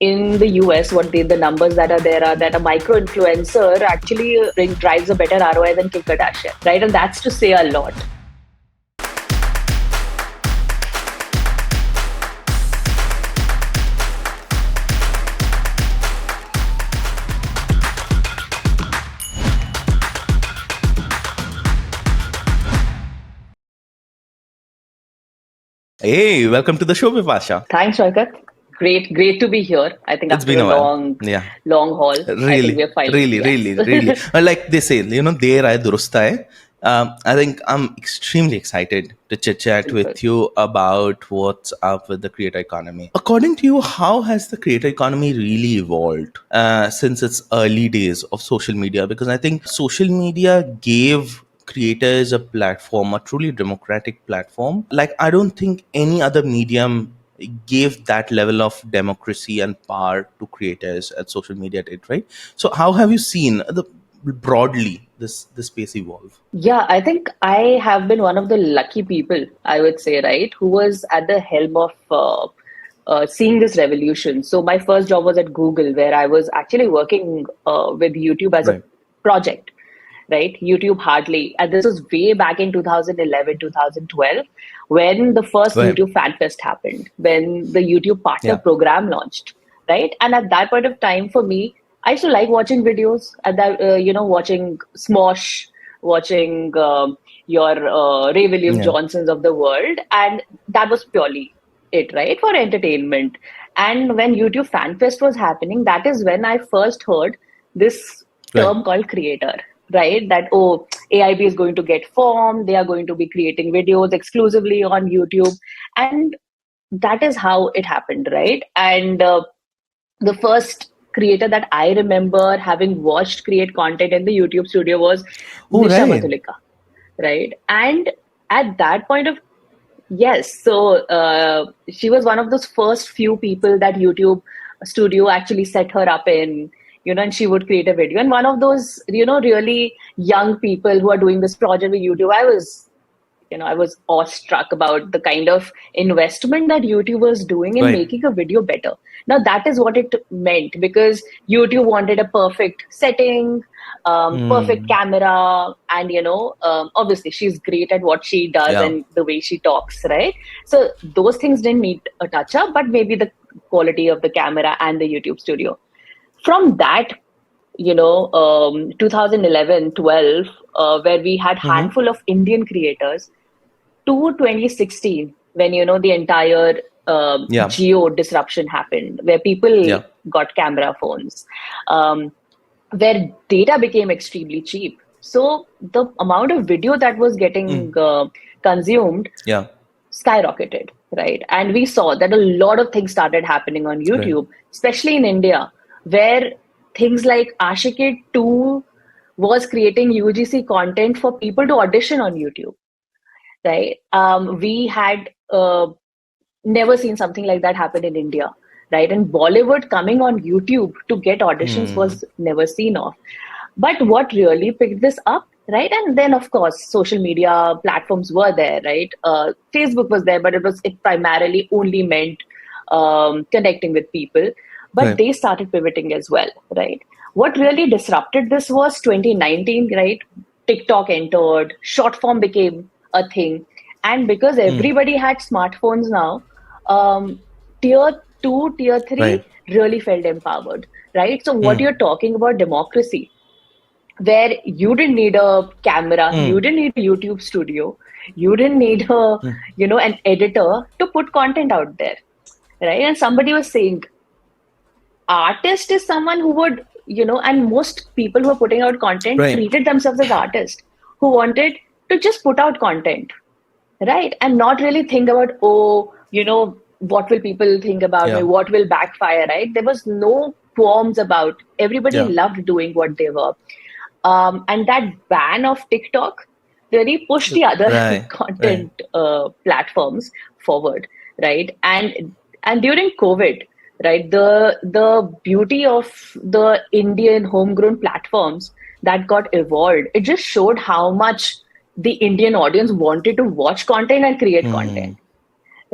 in the US, the numbers that are there are that a micro influencer actually drives a better ROI than Kim Kardashian, right? And that's to say a lot. Hey, welcome to the show, Vipasha. Thanks, Saikat. Great to be here. I think It's after been a while. long haul, I think we're finally. Really. Like they say, der aaye durust aaye. I think I'm extremely excited to chit chat with you about what's up with the creator economy. According to you, how has the creator economy really evolved since its early days of social media? Because I think social media gave creators a platform, a truly democratic platform. Like, I don't think any other medium gave that level of democracy and power to creators as social media did, right? So how have you seen broadly this space evolve? Yeah, I think I have been one of the lucky people, I would say, right, who was at the helm of seeing this revolution. So my first job was at Google, where I was actually working with YouTube as a project, right? YouTube Hardly. And this was way back in 2011, 2012, when the first YouTube Fan Fest happened, when the YouTube Partner Program launched, right? And at that point of time, for me, I used to like watching videos, at that, watching Smosh, watching your Ray William Johnsons of the world. And that was purely it, right? For entertainment. And when YouTube Fan Fest was happening, that is when I first heard this term called creator, right? That, oh, AIB is going to get formed. They are going to be creating videos exclusively on YouTube. And that is how it happened, right? And the first creator that I remember having watched create content in the YouTube studio was Nisha Madhulika, right? And at that point of yes, so she was one of those first few people that YouTube studio actually set her up in, and she would create a video. And one of those, really young people who are doing this project with YouTube, I was awestruck about the kind of investment that YouTube was doing in making a video better. Now, that is what it meant, because YouTube wanted a perfect setting, perfect camera, and, obviously she's great at what she does and the way she talks, right? So those things didn't need a touch up, but maybe the quality of the camera and the YouTube studio. From that, 2011, 12, where we had handful of Indian creators, to 2016, when, the entire geo disruption happened, where people got camera phones, where data became extremely cheap. So the amount of video that was getting consumed skyrocketed, right? And we saw that a lot of things started happening on YouTube, especially in India, where things like Ashikid 2 was creating UGC content for people to audition on YouTube, right? We had never seen something like that happen in India, right? And Bollywood coming on YouTube to get auditions was never seen of. But what really picked this up, right? And then, of course, social media platforms were there, right? Facebook was there, but it primarily only meant connecting with people. But they started pivoting as well, right? What really disrupted this was 2019, right? TikTok entered, short form became a thing. And because everybody had smartphones now, tier 2, tier 3 really felt empowered, right? So what you're talking about democracy, where you didn't need a camera, you didn't need a YouTube studio, you didn't need an editor to put content out there, right? And somebody was saying, artist is someone who would, and most people who are putting out content treated themselves as artists who wanted to just put out content, right? And not really think about, what will people think about me? What will backfire, right? There was no qualms about, everybody loved doing what they were. And that ban of TikTok really pushed the other content platforms forward, right? And during COVID, right, the beauty of the Indian homegrown platforms that got evolved, it just showed how much the Indian audience wanted to watch content and create content,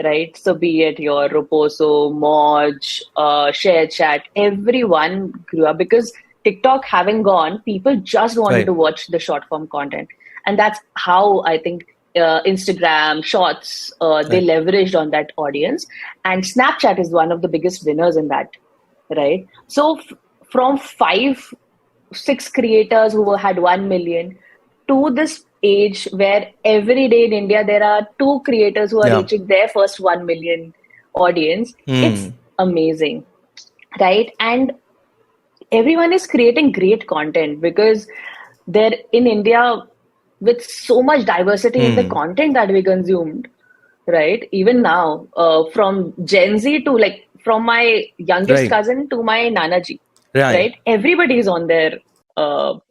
right? So be it your Roposo, Moj, Share Chat, everyone grew up because TikTok having gone, people just wanted to watch the short form content. And that's how I think Instagram, Shorts, they leveraged on that audience. And Snapchat is one of the biggest winners in that, right? So from 5, 6 creators who had 1 million to this age where every day in India there are 2 creators who are reaching their first 1 million audience. It's amazing, right? And everyone is creating great content because they're in India with so much diversity in the content that we consumed, right? Even now, from Gen Z to like from my youngest cousin to my Nanaji, right? Everybody is on their on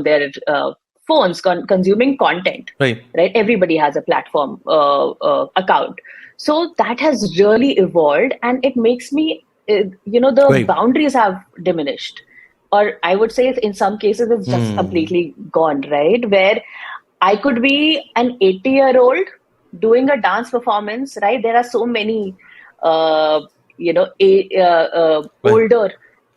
their phones consuming content, right? Everybody has a platform account, so that has really evolved, and it makes me, the boundaries have diminished, or I would say in some cases it's just completely gone, right? Where I could be an 80-year-old doing a dance performance, right? There are so many, older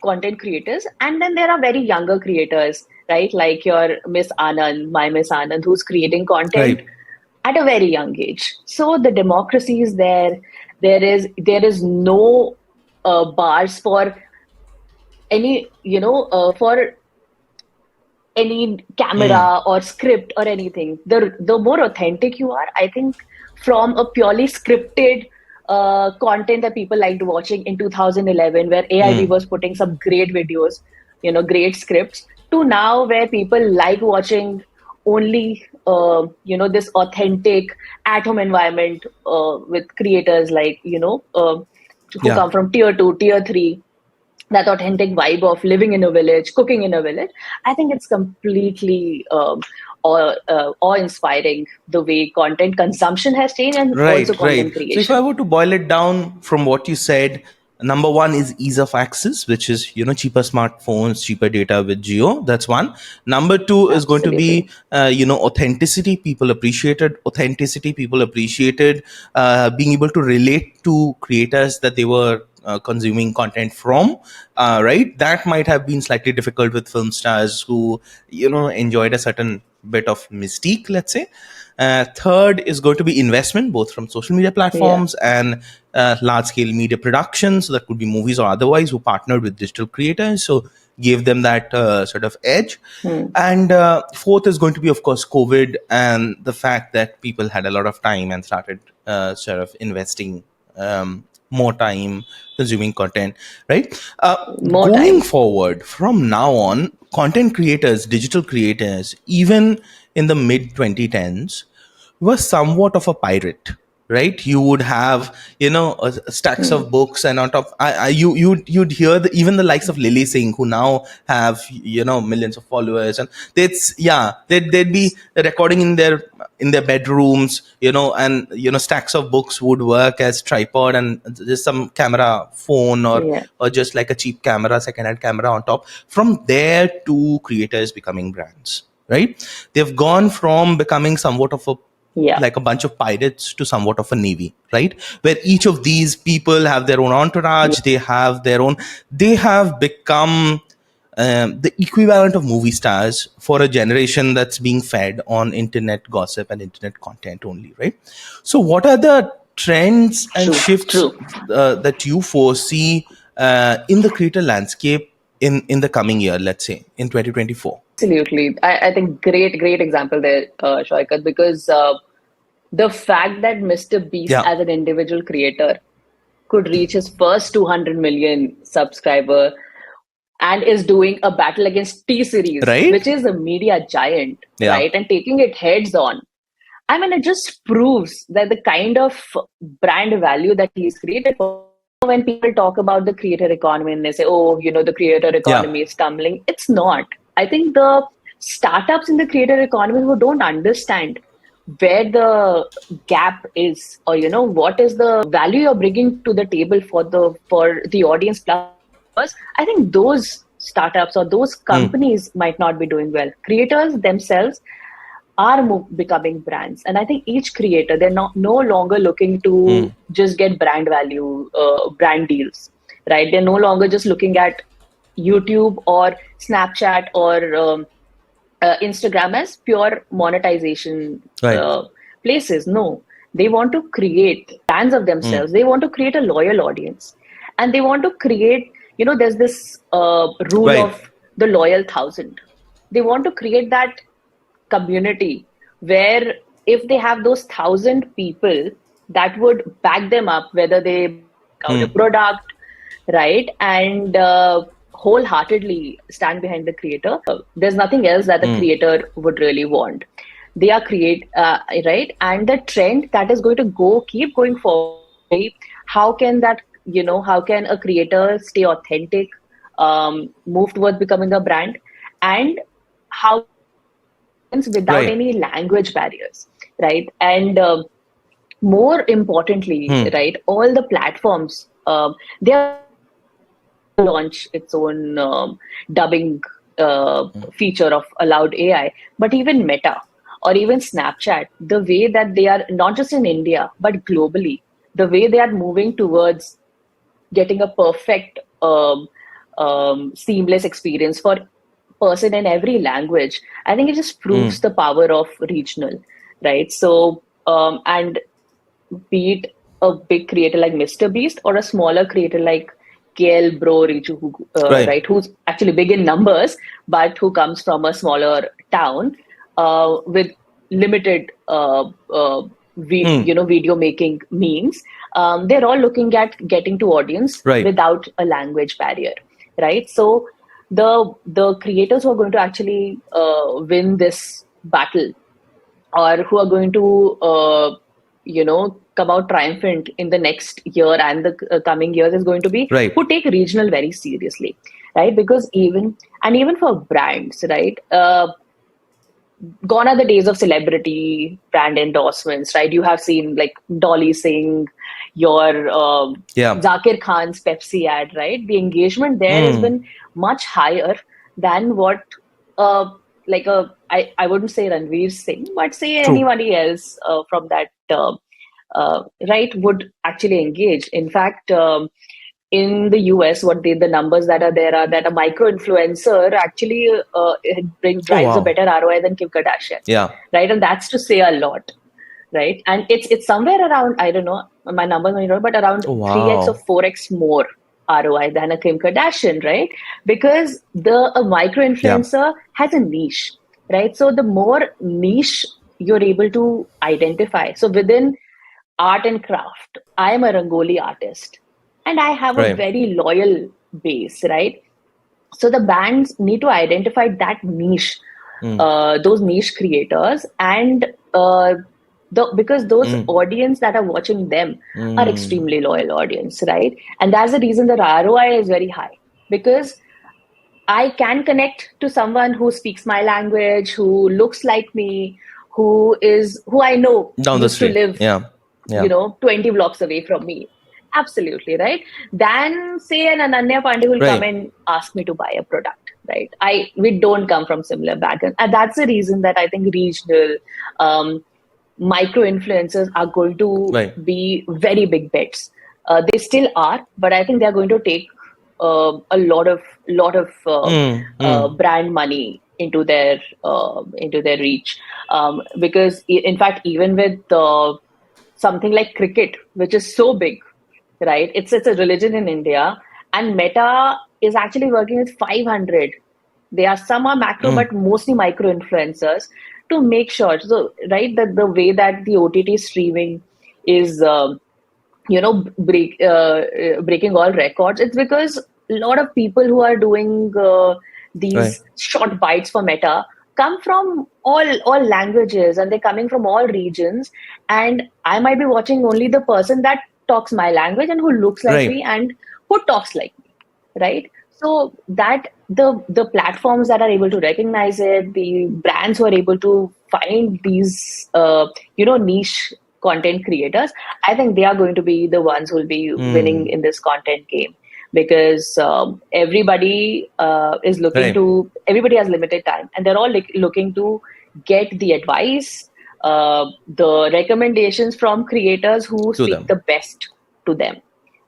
content creators, and then there are very younger creators, right? Like your Miss Anand, my Miss Anand, who's creating content at a very young age. So the democracy is there. There is no bars for any, for any camera or script or anything. The more authentic you are, I think, from a purely scripted content that people liked watching in 2011, where AIB was putting some great videos, great scripts, to now where people like watching only, this authentic at-home environment with creators like, who come from tier 2, tier 3, that authentic vibe of living in a village, cooking in a village. I think it's completely awe-inspiring the way content consumption has changed, and also content creation. So if I were to boil it down from what you said, number one is ease of access, which is, cheaper smartphones, cheaper data with Geo. That's one. Number two is going to be, authenticity. People appreciated authenticity. People appreciated being able to relate to creators that they were consuming content from, right? That might have been slightly difficult with film stars who, enjoyed a certain bit of mystique, let's say. Third is going to be investment, both from social media platforms and large-scale media productions. So that could be movies or otherwise, who partnered with digital creators, so gave them that sort of edge. And fourth is going to be, of course, COVID and the fact that people had a lot of time and started sort of investing more time consuming content, right? Going forward from now on, content creators, digital creators, even in the mid 2010s, were somewhat of a pirate, right? You would have, stacks of books, and on top, you'd hear even the likes of Lily Singh, who now have, millions of followers, and they'd be recording in their bedrooms, and stacks of books would work as tripod, and just some camera phone, or just like a cheap camera, second-hand camera on top. From there to creators becoming brands, right? They've gone from becoming somewhat of a like a bunch of pirates to somewhat of a navy, right? Where each of these people have their own entourage, they have become the equivalent of movie stars for a generation that's being fed on internet gossip and internet content only, right? So what are the trends and shifts that you foresee in the creator landscape in the coming year, let's say in 2024? Absolutely. I think great example there, Saikat, because the fact that Mr. Beast as an individual creator could reach his first 200 million subscriber and is doing a battle against T-Series, which is a media giant, right? And taking it heads on. I mean, it just proves that the kind of brand value that he's created for. When people talk about the creator economy and they say, oh, the creator economy is tumbling, it's not. I think the startups in the creator economy who don't understand where the gap is, or what is the value you're bringing to the table for the audience plus viewers, I think those startups or those companies might not be doing well. Creators themselves, are becoming brands. And I think each creator, they're no longer looking to just get brand value, brand deals, right? They're no longer just looking at YouTube or Snapchat or Instagram as pure monetization places. No, they want to create brands of themselves. They want to create a loyal audience, and they want to create, there's this rule of the loyal 1,000. They want to create that community where if they have those 1,000 people that would back them up, whether they check out a product, right, and wholeheartedly stand behind the creator, there's nothing else that the creator would really want. They are right, and the trend that is going to keep going forward. How can how can a creator stay authentic, move towards becoming a brand, and how without any language barriers, right? And more importantly, right, all the platforms, they are launch its own dubbing feature of allowed AI, but even Meta or even Snapchat, the way that they are, not just in India, but globally, the way they are moving towards getting a perfect seamless experience for person in every language, I think it just proves the power of regional, right? So, and be it a big creator like Mr. Beast or a smaller creator like KL Bro Richu, right, who's actually big in numbers, but who comes from a smaller town with limited, video making means. They're all looking at getting to audience without a language barrier, right? So the creators who are going to actually win this battle, or who are going to come out triumphant in the next year and the coming years, is going to be who take regional very seriously, right? Because even for brands, right, gone are the days of celebrity brand endorsements, right? You have seen like Dolly Singh, your Zakir Khan's Pepsi ad, right? The engagement there has been much higher than what I wouldn't say Ranveer Singh, but say anybody else from that right would actually engage. In fact, in the US, the numbers that are there are that a micro influencer actually drives a better ROI than Kim Kardashian, right? And that's to say a lot, right? And it's somewhere around, I don't know, my numbers are not, but around 3x or 4x more ROI than a Kim Kardashian, right? Because a micro influencer has a niche, right? So the more niche you're able to identify, so within art and craft, I am a Rangoli artist and I have a very loyal base, right? So the bands need to identify that niche, those niche creators, and because those audience that are watching them are extremely loyal audience, right? And that's the reason that ROI is very high, because I can connect to someone who speaks my language, who looks like me, who I know down the used to street, live 20 blocks away from me. Absolutely, right? Than say an Ananya Pandey who will come and ask me to buy a product, right? We don't come from similar background. And that's the reason that I think regional micro influencers are going to be very big bets. They still are, but I think they're going to take a lot of brand money into their reach, because in fact, even with something like cricket, which is so big, right? It's a religion in India, and Meta is actually working with 500. Some are macro, but mostly micro influencers, to make sure. So, right, that the way that the OTT streaming is, breaking all records, it's because a lot of people who are doing these short bites for Meta come from all languages, and they're coming from all regions. And I might be watching only the person that talks my language and who looks like me and who talks like me, right? So that the platforms that are able to recognize it, the brands who are able to find these niche content creators, I think they are going to be the ones who will be winning in this content game, because everybody is looking to, everybody has limited time, and they're all looking to get the advice, the recommendations from creators who speak the best to them,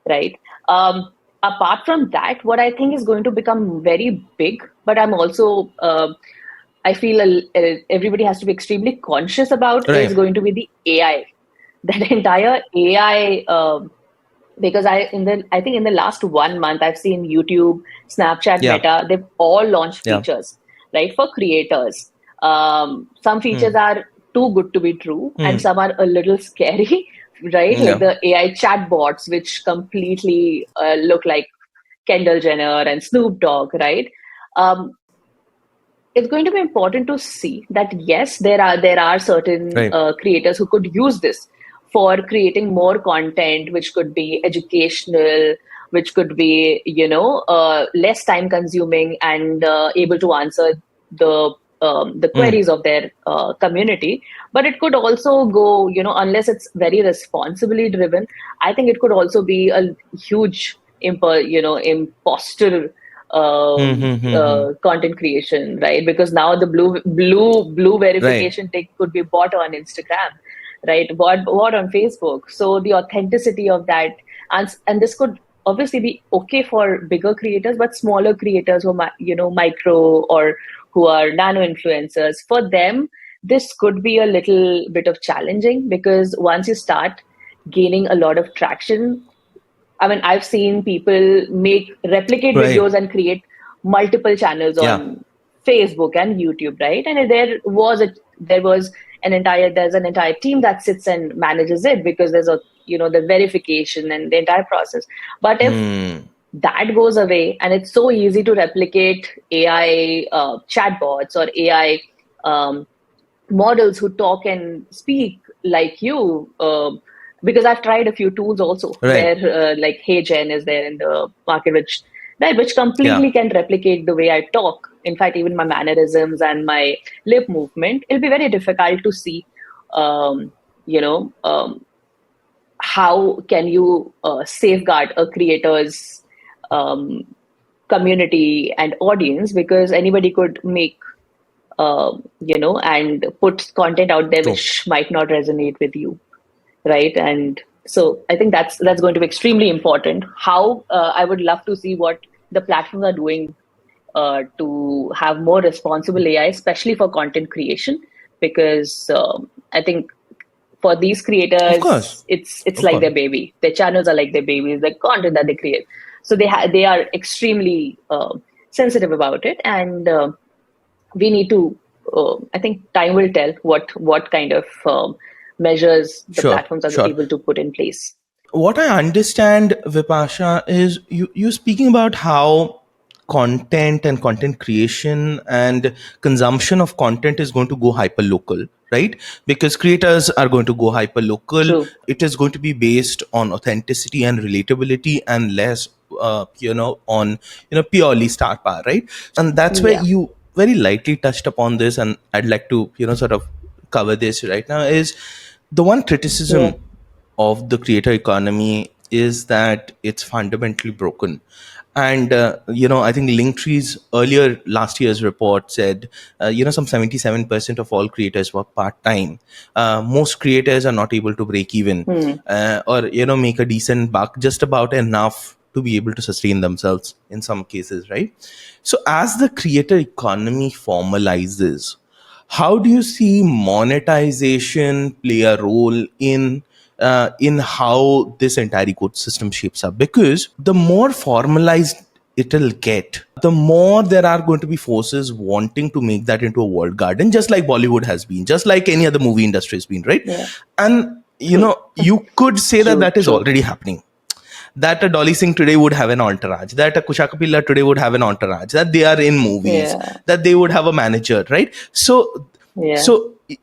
right? Apart from that, what I think is going to become very big, but I'm also, I feel everybody has to be extremely conscious about, is going to be the AI. That entire AI, because I think in the last 1 month, I've seen YouTube, Snapchat, Meta, they've all launched features, right, for creators. Some features are too good to be true, and some are a little scary, right? Like the AI chatbots, which completely look like Kendall Jenner and Snoop Dogg, right? It's going to be important to see that yes, there are certain creators who could use this for creating more content, which could be educational, which could be less time consuming and able to answer the queries of their community. But it could also go, unless it's very responsibly driven, I think it could also be a huge imposter content creation, right? Because now the blue verification tick could be bought on Instagram, right? Bought on Facebook. So the authenticity of that, and this could obviously be okay for bigger creators, but smaller creators who are micro or who are nano influencers, for them this could be a little bit of challenging, because once you start gaining a lot of traction, I mean, I've seen people replicate videos and create multiple channels on Facebook and YouTube, right? And there's an entire team that sits and manages it, because there's the verification and the entire process. But if that goes away, and it's so easy to replicate AI chatbots or AI models who talk and speak like you, because I've tried a few tools also, where like Hey Jen is there in the market, which completely can replicate the way I talk. In fact, even my mannerisms and my lip movement, it'll be very difficult to see, how can you safeguard a creator's community and audience, because anybody could make and put content out there which might not resonate with you, right? And so I think that's going to be extremely important. How I would love to see what the platforms are doing to have more responsible AI, especially for content creation, because I think for these creators, it's like their baby. Their channels are like their babies. The content that they create, so they are extremely sensitive about it, and we need to. I think time will tell what kind of measures the platforms are able to put in place. What I understand, Vipasha, is you speaking about how content and content creation and consumption of content is going to go hyper local, right? Because creators are going to go hyper local. True. It is going to be based on authenticity and relatability, and less on purely star power, right? And that's where you very lightly touched upon this, and I'd like to sort of cover this right now. Is the one criticism of the creator economy is that it's fundamentally broken. And I think Linktree's earlier last year's report said some 77% of all creators were part-time. Most creators are not able to break even or make a decent buck, just about enough to be able to sustain themselves in some cases, right? So as the creator economy formalizes, how do you see monetization play a role in how this entire ecosystem shapes up? Because the more formalized it'll get, the more there are going to be forces wanting to make that into a walled garden, just like Bollywood has been, just like any other movie industry has been, right? And you could say that is already happening. That a Dolly Singh today would have an entourage, that a Kusha Kapila today would have an entourage, that they are in movies, that they would have a manager, right? So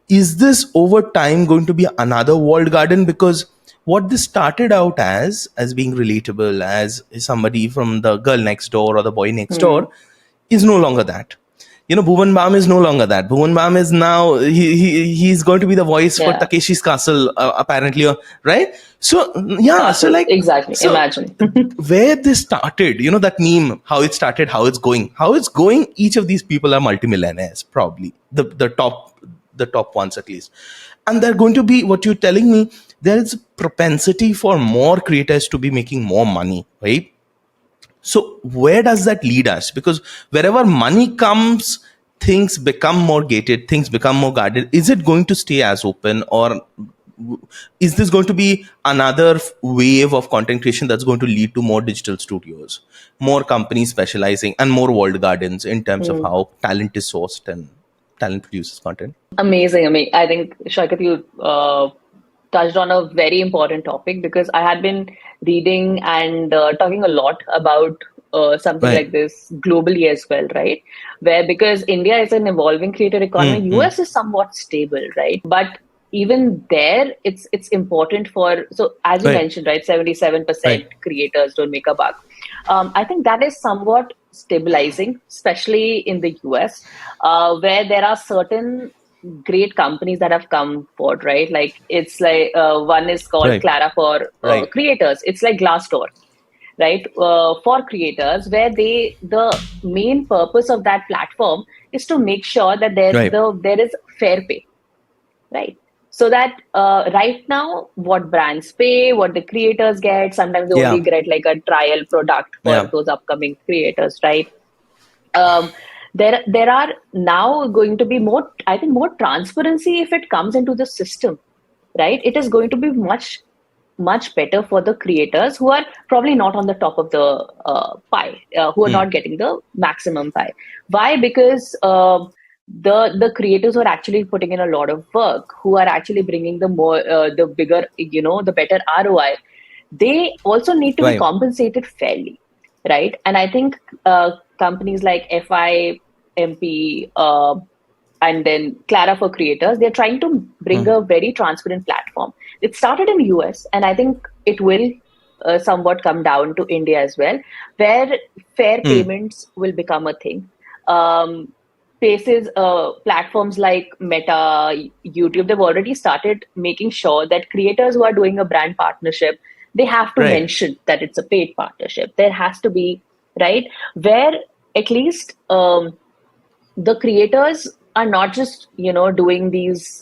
is this over time going to be another walled garden? Because what this started out as being relatable, as somebody from the girl next door or the boy next door, is no longer that. Bhuvan Bam is no longer that. Bhuvan Bam is now, he's going to be the voice for Takeshi's Castle, apparently, right? So, so like... Exactly, so imagine. Where this started, that meme, how it started, how it's going, each of these people are multimillionaires, probably. The top the top ones at least. And they're going to be, what you're telling me, there is a propensity for more creators to be making more money, right? So where does that lead us? Because wherever money comes, things become more gated, things become more guarded. Is it going to stay as open, or is this going to be another wave of content creation that's going to lead to more digital studios, more companies specializing, and more walled gardens in terms of how talent is sourced and talent produces content? Amazing. I think, Saikat, you touched on a very important topic, because I had been reading and talking a lot about something like this globally as well, right? Where, because India is an evolving creator economy, US is somewhat stable, right? But even there, it's important for, so as you mentioned, right, 77% creators don't make a buck. I think that is somewhat stabilizing, especially in the US, where there are certain great companies that have come forward, right? Like, it's like one is called Clara for creators. It's like Glassdoor, right? For creators, where the main purpose of that platform is to make sure that there is fair pay, right? So that right now, what brands pay, what the creators get, sometimes they only get like a trial product for those upcoming creators, right? There are now going to be more, I think, more transparency if it comes into the system, right? It is going to be much better for the creators who are probably not on the top of the pie, who are not getting the maximum pie. Why? Because the creators who are actually putting in a lot of work, who are actually bringing the bigger, the better ROI, they also need to be compensated fairly, right? And I think companies like FIMP and then Clara for creators, they're trying to bring a very transparent platform. It started in US, and I think it will somewhat come down to India as well, where fair payments will become a thing. Platforms like Meta, YouTube, they've already started making sure that creators who are doing a brand partnership, they have to mention that it's a paid partnership. There has to be, right, where at least the creators are not just, doing these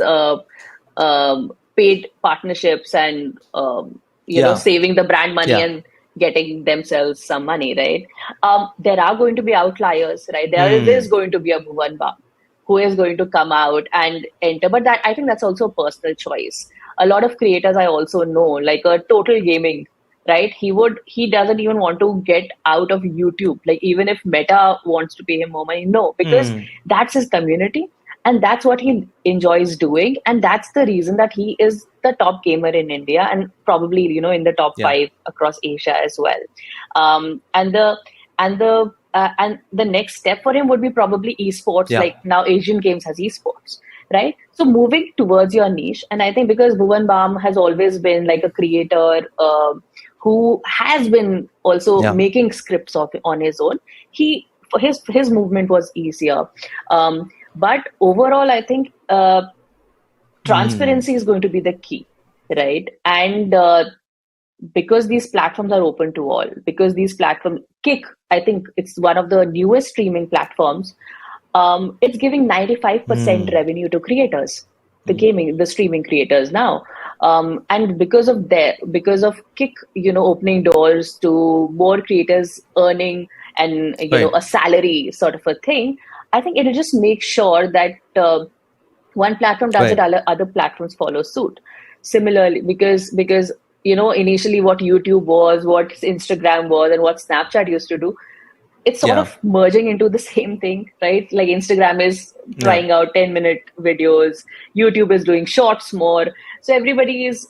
paid partnerships and, saving the brand money and getting themselves some money, right? There are going to be outliers, right? There is going to be a Bhuvan Bam who is going to come out and enter. But that, I think that's also a personal choice. A lot of creators I also know, like a Total Gaming, right? He doesn't even want to get out of YouTube. Like, even if Meta wants to pay him more money, no, because that's his community and that's what he enjoys doing. And that's the reason that he is the top gamer in India and probably, in the top 5 across Asia as well. And the next step for him would be probably esports. Like, now Asian Games has esports, right? So moving towards your niche. And I think because Bhuvan Bam has always been like a creator who has been also making scripts on his own, his movement was easier. But overall, I think transparency is going to be the key, right? And because these platforms are open to all, because these platforms, Kick, I think it's one of the newest streaming platforms. It's giving 95% revenue to creators, the streaming creators now. And because of Kick, opening doors to more creators earning and, a salary sort of a thing, I think it'll just make sure that one platform does it, other platforms follow suit. Similarly, because initially what YouTube was, what Instagram was, and what Snapchat used to do, it's sort of merging into the same thing, right? Like, Instagram is trying out 10-minute videos, YouTube is doing shorts more. So everybody is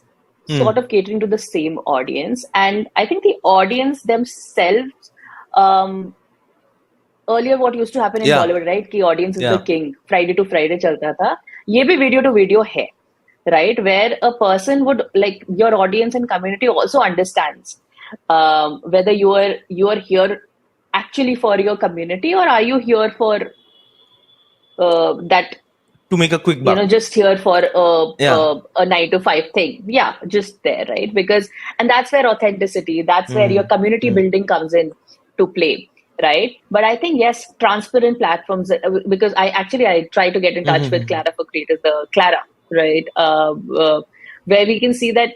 sort of catering to the same audience. And I think the audience themselves, earlier what used to happen in Bollywood, right? Ki audience is the king. Friday to Friday chalta tha. Ye bhi video to video hai, right? Where a person would, like, your audience and community also understands whether you are here actually for your community, or are you here for that, to make a quick buck, just here for a 9 to 5 thing. Yeah, just there, right? And that's where authenticity, that's where your community building comes in to play. right? But I think, yes, transparent platforms, because I try to get in touch with Clara for Creators, the Clara, right? Where we can see that,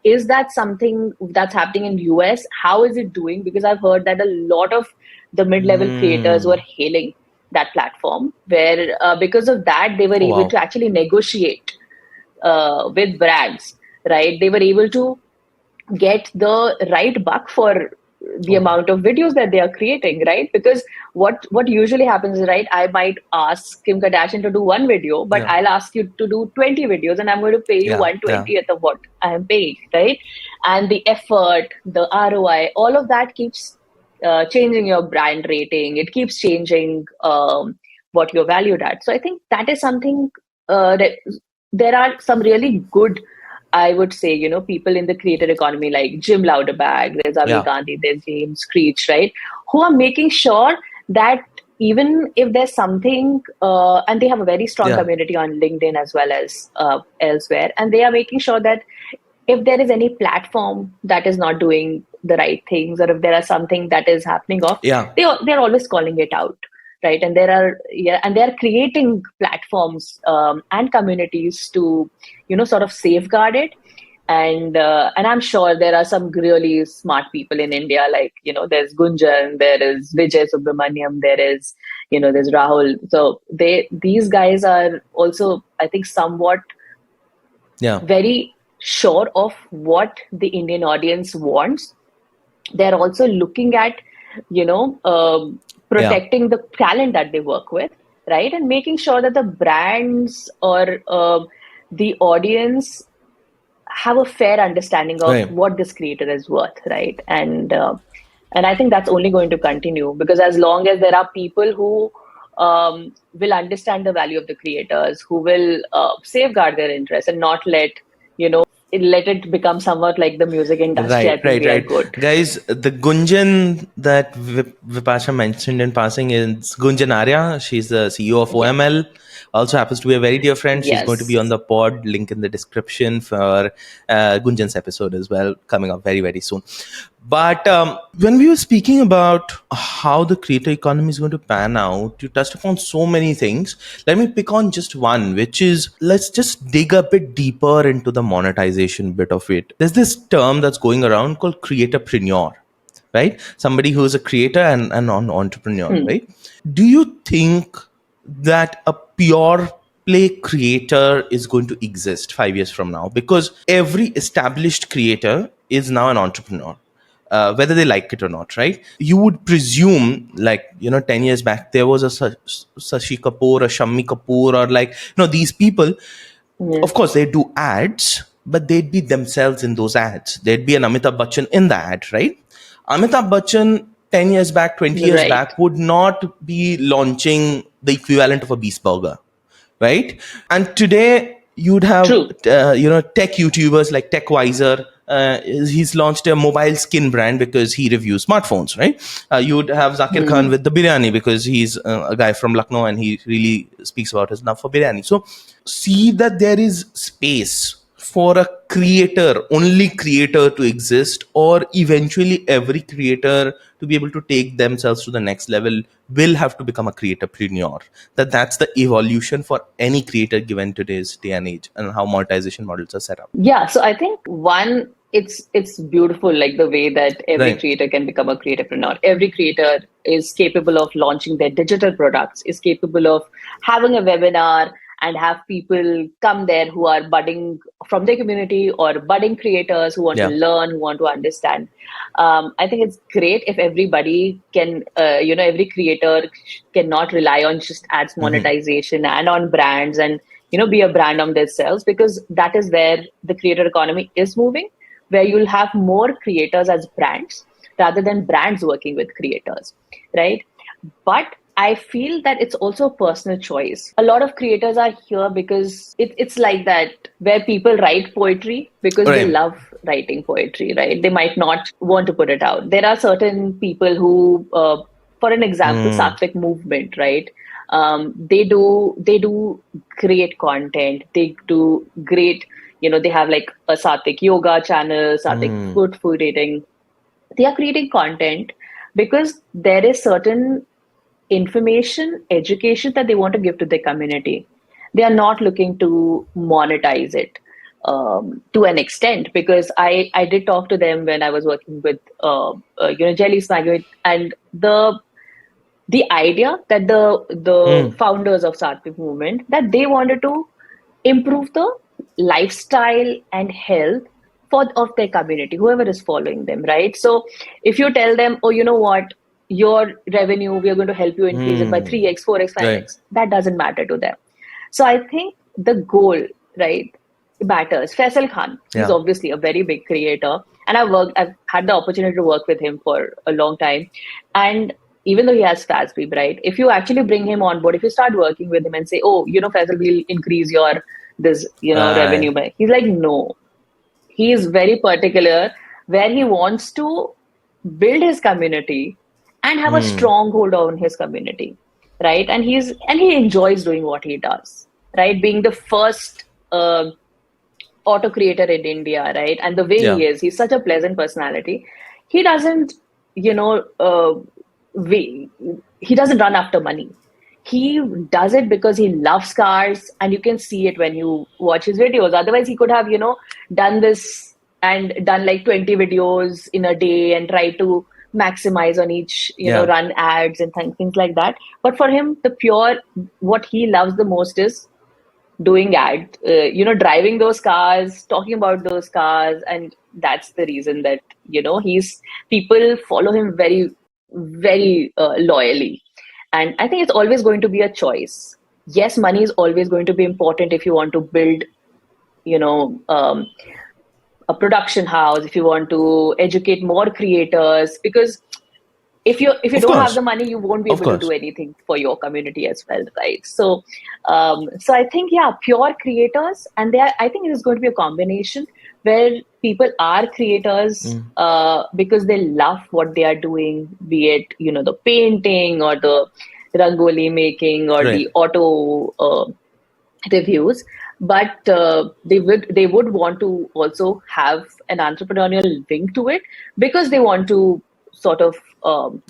is that something that's happening in US? How is it doing? Because I've heard that a lot of the mid-level creators were hailing that platform, where because of that, they were able to actually negotiate with brands, right? They were able to get the right buck for the amount of videos that they are creating, right? Because what usually happens is, right, I might ask Kim Kardashian to do one video, but I'll ask you to do 20 videos, and I'm going to pay you 1/20th of what I am paying, right? And the effort, the ROI, all of that keeps changing your brand rating. It keeps changing what you're valued at. So I think that is something that there are some really good, I would say, people in the creator economy like Jim Louderback, there's Avi Gandhi, there's James Screech, right? Who are making sure that even if there's something, and they have a very strong community on LinkedIn as well as elsewhere, and they are making sure that if there is any platform that is not doing the right things, or if there are something that is happening off, they're always calling it out, right? And they're creating platforms and communities to sort of safeguard it. And I'm sure there are some really smart people in India, like there's Gunjan, there is Vijay Subramaniam, there's Rahul. So these guys are also, I think, somewhat very sure of what the Indian audience wants. They're also looking at protecting the talent that they work with, right? And making sure that the brands or the audience have a fair understanding of what this creator is worth, right? And I think that's only going to continue, because as long as there are people who will understand the value of the creators, who will safeguard their interests and not let it become somewhat like the music industry. Right. Guys, the Gunjan that Vipasha mentioned in passing is Gunjan Arya. She's the CEO of OML. Also happens to be a very dear friend. She's going to be on the pod. Link in the description for Gunjan's episode as well, coming up very, very soon. But when we were speaking about how the creator economy is going to pan out, you touched upon so many things. Let me pick on just one, which is, let's just dig a bit deeper into the monetization bit of it. There's this term that's going around called creatorpreneur, right? Somebody who is a creator and an entrepreneur, right? Do you think that a pure play creator is going to exist 5 years from now? Because every established creator is now an entrepreneur. Whether they like it or not, right? You would presume, 10 years back, there was a Sashi Kapoor, a Shammi Kapoor, or these people. Of course, they do ads, but they'd be themselves in those ads. There'd be an Amitabh Bachchan in the ad, right? Amitabh Bachchan 10 years back, 20 years back would not be launching the equivalent of a Beast Burger, right? And today you'd have tech YouTubers like TechWiser. He's launched a mobile skin brand because he reviews smartphones, right? You'd have Zakir Khan with the biryani because he's a guy from Lucknow and he really speaks about his love for biryani. So see that there is space for a only creator to exist, or eventually every creator to be able to take themselves to the next level will have to become a creatorpreneur. That's the evolution for any creator given today's day and age, and how monetization models are set up. Yeah, so I think one, it's beautiful, like the way that every creator can become a creatorpreneur. Every creator is capable of launching their digital products, is capable of having a webinar and have people come there who are budding from their community, or budding creators who want to learn, who want to understand. I think it's great if everybody can, every creator cannot rely on just ads monetization and on brands and, be a brand on themselves, because that is where the creator economy is moving, where you'll have more creators as brands rather than brands working with creators, right? But I feel that it's also a personal choice. A lot of creators are here because it's like that, where people write poetry because they love writing poetry, right? They might not want to put it out. There are certain people who, for an example, Sattvic movement, right? They do great content. They do great, they have like a Sattvic yoga channel, Sattvic food eating. They are creating content because there is certain information, education that they want to give to their community. They are not looking to monetize it to an extent, because I did talk to them when I was working with Jellysmack, and the idea that the founders of Sattvic movement, that they wanted to improve the lifestyle and health of their community, whoever is following them, right? So if you tell them, oh, you know what, your revenue, we are going to help you increase it by 3x, 4x, 5x, that doesn't matter to them. So I think the goal, right, matters. Faisal Khan, he's obviously a very big creator, and I've had the opportunity to work with him for a long time. And even though he has FASB, right, if you actually bring him on board, if you start working with him and say, oh, Faisal, we'll increase your revenue by, he's like, no. He is very particular where he wants to build his community and have a stronghold on his community, right? And he enjoys doing what he does, right? Being the first auto creator in India, right? And the way he's such a pleasant personality. He doesn't, he doesn't run after money. He does it because he loves cars, and you can see it when you watch his videos. Otherwise, he could have, done this and done like 20 videos in a day and try to maximize on each, run ads and things like that. But for him, what he loves the most is doing ads, driving those cars, talking about those cars. And that's the reason that, people follow him very, very loyally. And I think it's always going to be a choice. Yes, money is always going to be important if you want to build, a production house, if you want to educate more creators, because if you don't have the money, you won't be able to do anything for your community as well, right? So, I think, pure creators, and I think it is going to be a combination where people are creators because they love what they are doing, be it, the painting or the rangoli making or the auto reviews. But they would want to also have an entrepreneurial wing to it, because they want to sort of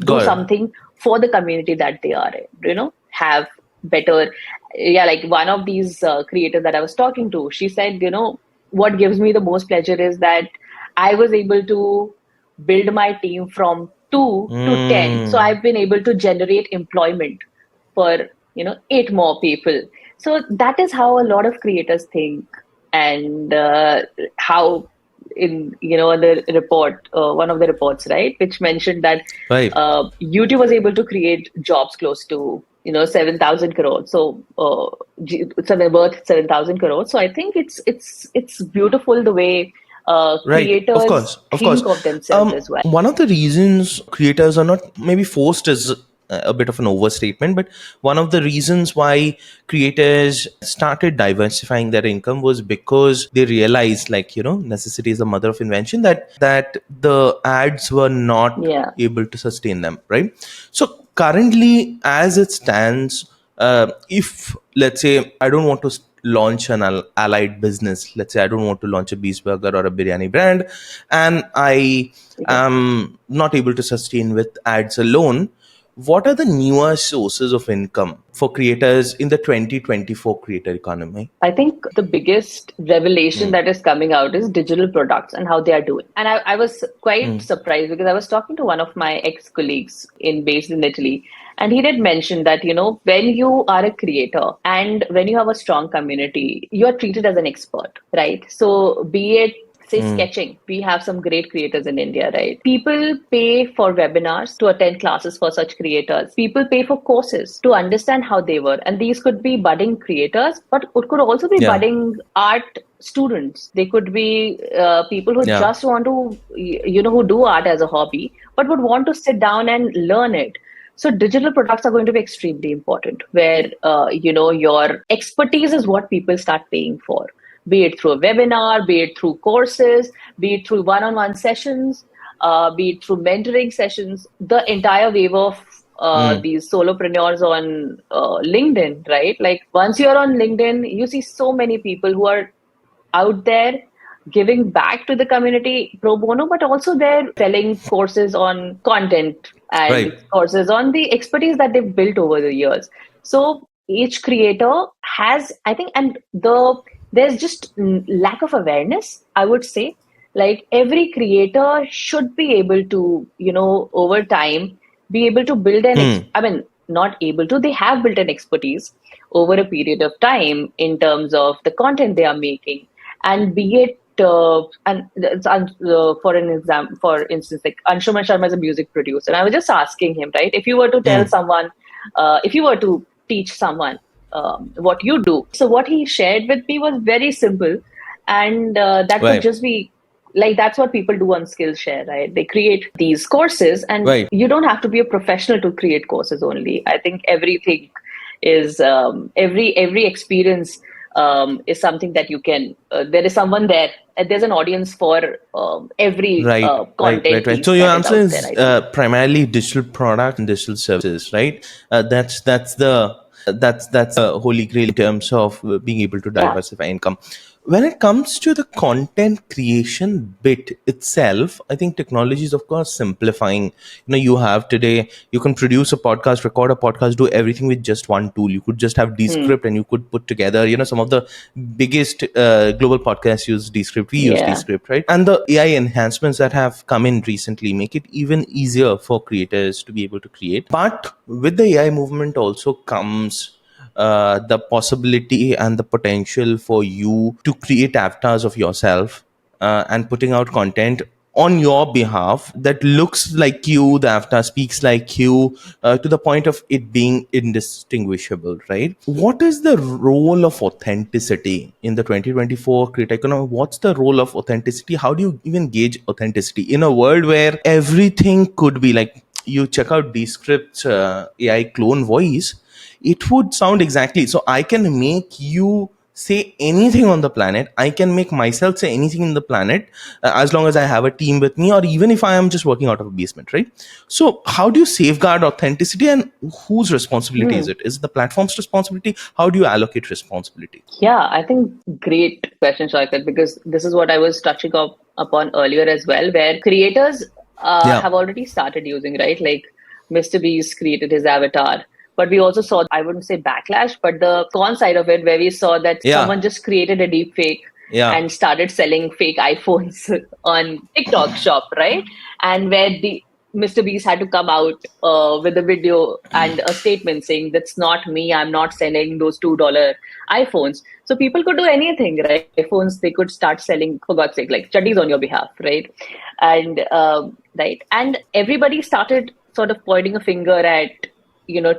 do something for the community that they are in, have better. Like one of these creators that I was talking to, she said, what gives me the most pleasure is that I was able to build my team from 2 to 10. So I've been able to generate employment for, 8 more people. So that is how a lot of creators think. And how in, the report, one of the reports, right, which mentioned that YouTube was able to create jobs close to, 7,000 crores. So worth 7,000 crores. So I think it's beautiful the way creators think of themselves as well. One of the reasons creators are not, maybe forced is a bit of an overstatement, but one of the reasons why creators started diversifying their income was because they realized, necessity is the mother of invention, that the ads were not able to sustain them, right? So currently, as it stands, if, let's say, I don't want to launch an allied business, let's say I don't want to launch a beef burger or a biryani brand, and I am not able to sustain with ads alone, what are the newer sources of income for creators in the 2024 creator economy? I think the biggest revelation that is coming out is digital products and how they are doing. And I was quite surprised, because I was talking to one of my ex-colleagues based in Italy, and he did mention that, when you are a creator and when you have a strong community, you are treated as an expert, right? So be it, say, sketching. We have some great creators in India, right? People pay for webinars to attend classes for such creators. People pay for courses to understand how they were. And these could be budding creators, but it could also be budding art students. They could be people who just want to, who do art as a hobby, but would want to sit down and learn it. So digital products are going to be extremely important, where, your expertise is what people start paying for. Be it through a webinar, be it through courses, be it through one-on-one sessions, be it through mentoring sessions, the entire wave of these solopreneurs on LinkedIn, right? Like once you're on LinkedIn, you see so many people who are out there giving back to the community pro bono, but also they're selling courses on content and Right. courses on the expertise that they've built over the years. So each creator has, I think, and there's just lack of awareness, I would say. Like every creator should be able to, over time, be able to build I mean, not able to, they have built an expertise over a period of time in terms of the content they are making, and be it for instance, like Anshuman Sharma is a music producer, and I was just asking him, right, if you were to tell someone, if you were to teach someone what you do, so what he shared with me was very simple, and that could Right. just be like, that's what people do on Skillshare, right? They create these courses, and Right. you don't have to be a professional to create courses only. I think everything is every experience is something that you can. There is someone there. There's an audience for every Right, content right. So piece your that is answer out there, is I think. primarily digital product and digital services, right? That's the holy grail in terms of being able to Yeah. diversify income. When it comes to the content creation bit itself, I think technology is of course simplifying. You have today, you can produce a podcast, record a podcast, do everything with just one tool. You could just have Hmm. Descript and you could put together, some of the biggest global podcasts use Descript. We use Yeah. Descript, right? And the AI enhancements that have come in recently make it even easier for creators to be able to create. But with the AI movement also comes the possibility and the potential for you to create avatars of yourself and putting out content on your behalf that looks like you, the avatar speaks like you, to the point of it being indistinguishable, right? What is the role of authenticity in the 2024 creator economy? What's the role of authenticity? How do you even gauge authenticity in a world where everything could be like, you check out Descript's AI clone voice, it would sound exactly. So I can make you say anything on the planet. I can make myself say anything in the planet, as long as I have a team with me, or even if I am just working out of a basement, right? So how do you safeguard authenticity, and whose responsibility is Hmm. it? Is it the platform's responsibility? How do you allocate responsibility? Yeah, I think great question, Saikat, because this is what I was touching upon earlier as well, where creators Yeah. have already started using, right? Like Mr. Beast created his avatar, but we also saw, I wouldn't say backlash, but the con side of it, where we saw that Yeah. someone just created a deep fake Yeah. and started selling fake iPhones on TikTok shop, right? And where the Mr. Beast had to come out with a video and a statement saying, "That's not me. I'm not selling those $2 iPhones." So people could do anything, right? iPhones, they could start selling, for God's sake, like chuddies on your behalf, right? And right, and everybody started sort of pointing a finger at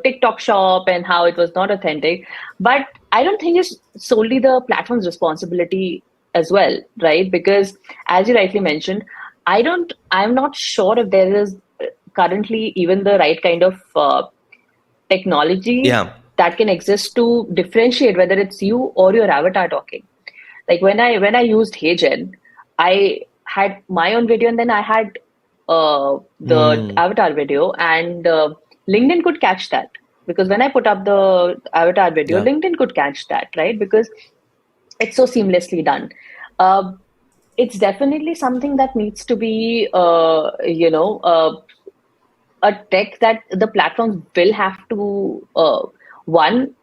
TikTok shop and how it was not authentic. But I don't think it's solely the platform's responsibility as well, right? Because as you rightly mentioned, I'm not sure if there is currently even the right kind of technology Yeah. that can exist to differentiate whether it's you or your avatar talking. Like when I used HeyGen, I had my own video, and then I had the avatar video, and LinkedIn could catch that, because when I put up the avatar video, Yeah. LinkedIn could catch that, right? Because it's so seamlessly done. Uh, it's definitely something that needs to be, a tech that the platforms will have to one,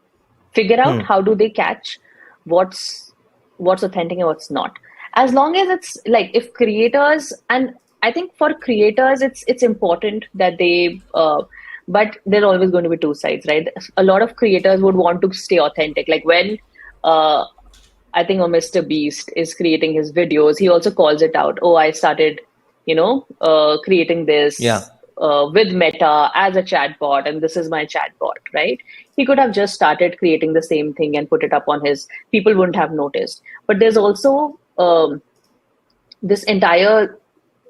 figure out how do they catch what's authentic and what's not. As long as it's like, if creators, and I think for creators it's important that they but there are always going to be two sides, right? A lot of creators would want to stay authentic, like when uh, I think Mr. Beast is creating his videos, he also calls it out. Oh, I started, creating Yeah. this with Meta as a chatbot, and this is my chatbot, right? He could have just started creating the same thing and put it up on his, people wouldn't have noticed. But there's also this entire,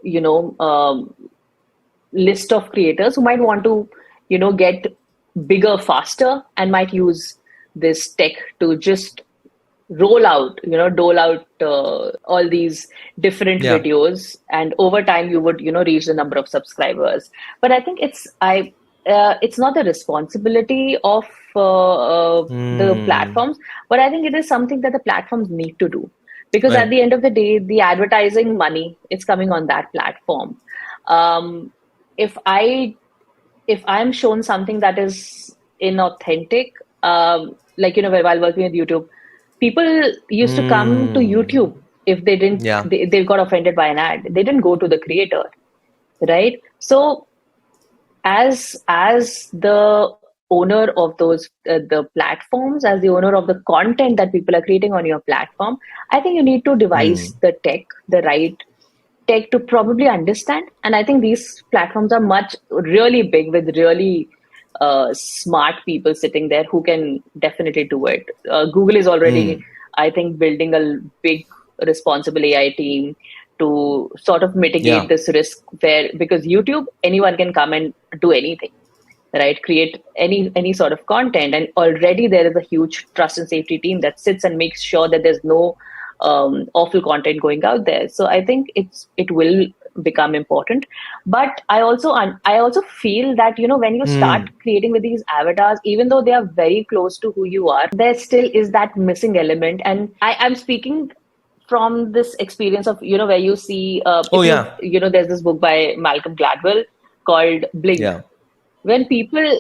you know, um, list of creators who might want to, get bigger faster, and might use this tech to just dole out all these different Yeah. videos, and over time you would, reach the number of subscribers. But I think it's not the responsibility of the platforms, but I think it is something that the platforms need to do. Because at the end of the day, the advertising money, it's coming on that platform. If I'm shown something that is inauthentic, like, while working with YouTube, people used to come to YouTube if they didn't, they got offended by an ad. They didn't go to the creator, right? So as the owner of those the platforms, as the owner of the content that people are creating on your platform, I think you need to devise the tech, the right tech to probably understand. And I think these platforms are much really big with really smart people sitting there who can definitely do it. Google is already, I think, building a big responsible AI team to sort of mitigate this risk, where, because YouTube, anyone can come and do anything, right? Create any sort of content, and already there is a huge trust and safety team that sits and makes sure that there's no awful content going out there. So I think it will become important. But I also feel that, when you start creating with these avatars, even though they are very close to who you are, there still is that missing element. And I'm speaking from this experience of, where you see, there's this book by Malcolm Gladwell called Blink. When people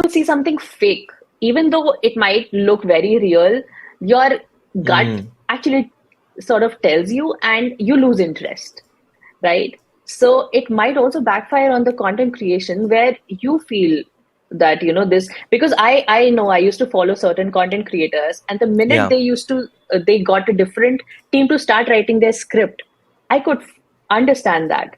see something fake, even though it might look very real, your gut actually sort of tells you, and you lose interest, right? So it might also backfire on the content creation, where you feel that, this, because I know I used to follow certain content creators, and the minute they got a different team to start writing their script, I could understand that,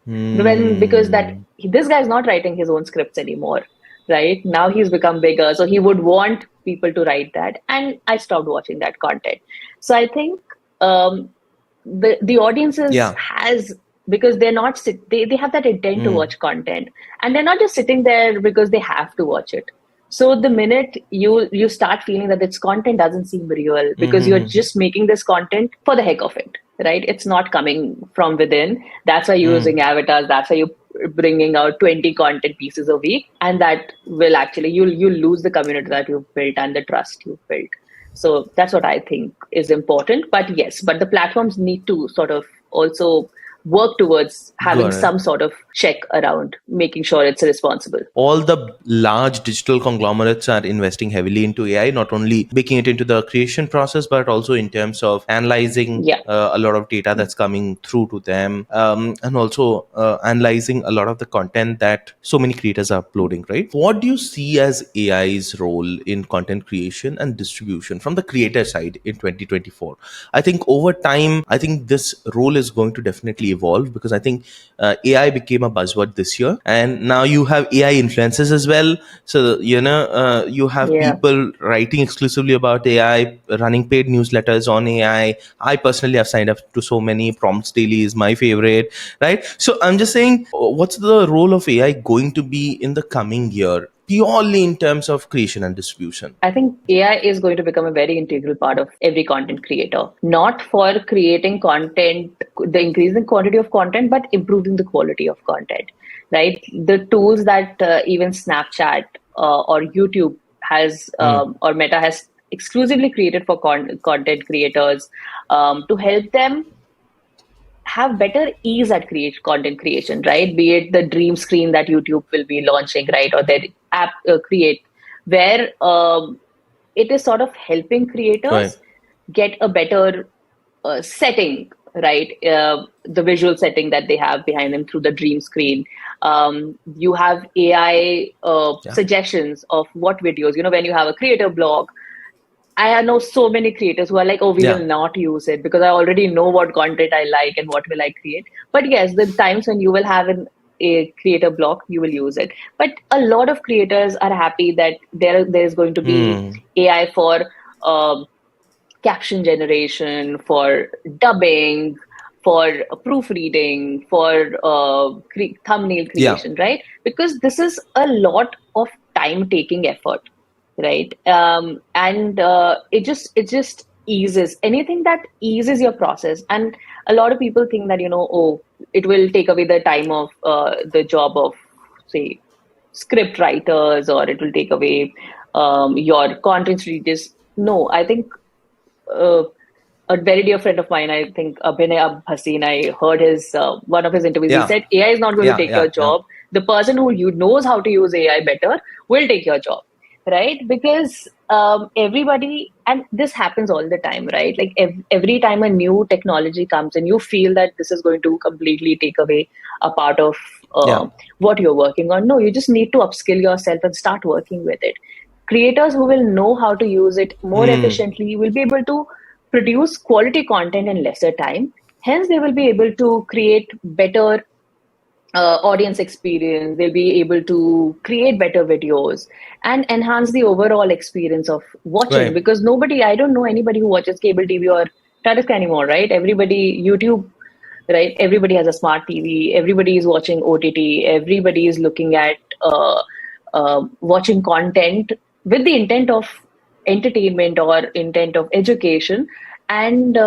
because that this guy's not writing his own scripts anymore, right? Now he's become bigger, so he would want people to write that, and I stopped watching that content. So I think the audiences has, because they're not they have that intent to watch content, and they're not just sitting there because they have to watch it. So the minute you start feeling that this content doesn't seem real, because you're just making this content for the heck of it, right? It's not coming from within. That's why you're using avatars. That's why you're bringing out 20 content pieces a week, and that will actually, you'll lose the community that you've built and the trust you've built. So that's what I think is important. But yes, but the platforms need to sort of also work towards having some sort of check around making sure it's responsible. All the large digital conglomerates are investing heavily into AI, not only making it into the creation process, but also in terms of analyzing a lot of data that's coming through to them, and also analyzing a lot of the content that so many creators are uploading, right? What do you see as AI's role in content creation and distribution from the creator side in 2024? I think over time, I think this role is going to definitely evolve, because I think AI became a buzzword this year, and now you have AI influencers as well. So you have people writing exclusively about AI, running paid newsletters on AI. I personally have signed up to so many. Prompts Daily is my favorite, right? So I'm just saying, what's the role of AI going to be in the coming year, purely in terms of creation and distribution? I think AI is going to become a very integral part of every content creator, not for creating content, the increasing quantity of content, but improving the quality of content, right? The tools that even Snapchat or YouTube has, or Meta has exclusively created for content creators, to help them have better ease at content creation, right? Be it the dream screen that YouTube will be launching, right? Or their app create, where it is sort of helping creators get a better setting, right? The visual setting that they have behind them through the dream screen. You have AI suggestions of what videos, when you have a creator blog. I know so many creators who are like, oh, we will not use it because I already know what content I like and what will I create. But yes, the times when you will have a creator block, you will use it. But a lot of creators are happy that there's going to be AI for caption generation, for dubbing, for proofreading, for thumbnail creation, right? Because this is a lot of time-taking effort, right? And it just eases anything that eases your process. And a lot of people think that, oh, it will take away the time of the job of, say, script writers, or it will take away your content readers. No, I think a very dear friend of mine, I think Abhinay Bhasin, I heard his one of his interviews. He Yeah. said AI is not going to Yeah. take your Yeah. Yeah. job. The person who you knows how to use AI better will take your job, right? Because everybody, and this happens all the time, right? Like every time a new technology comes in, you feel that this is going to completely take away a part of Yeah. what you're working on. No, you just need to upskill yourself and start working with it. Creators who will know how to use it more Hmm. efficiently will be able to produce quality content in lesser time. Hence, they will be able to create better audience experience. They'll be able to create better videos and enhance the overall experience of watching. Right. Because I don't know anybody who watches cable TV or Tarisk anymore, right? Everybody, YouTube, right? Everybody has a smart TV. Everybody is watching OTT. Everybody is looking at watching content with the intent of entertainment or intent of education and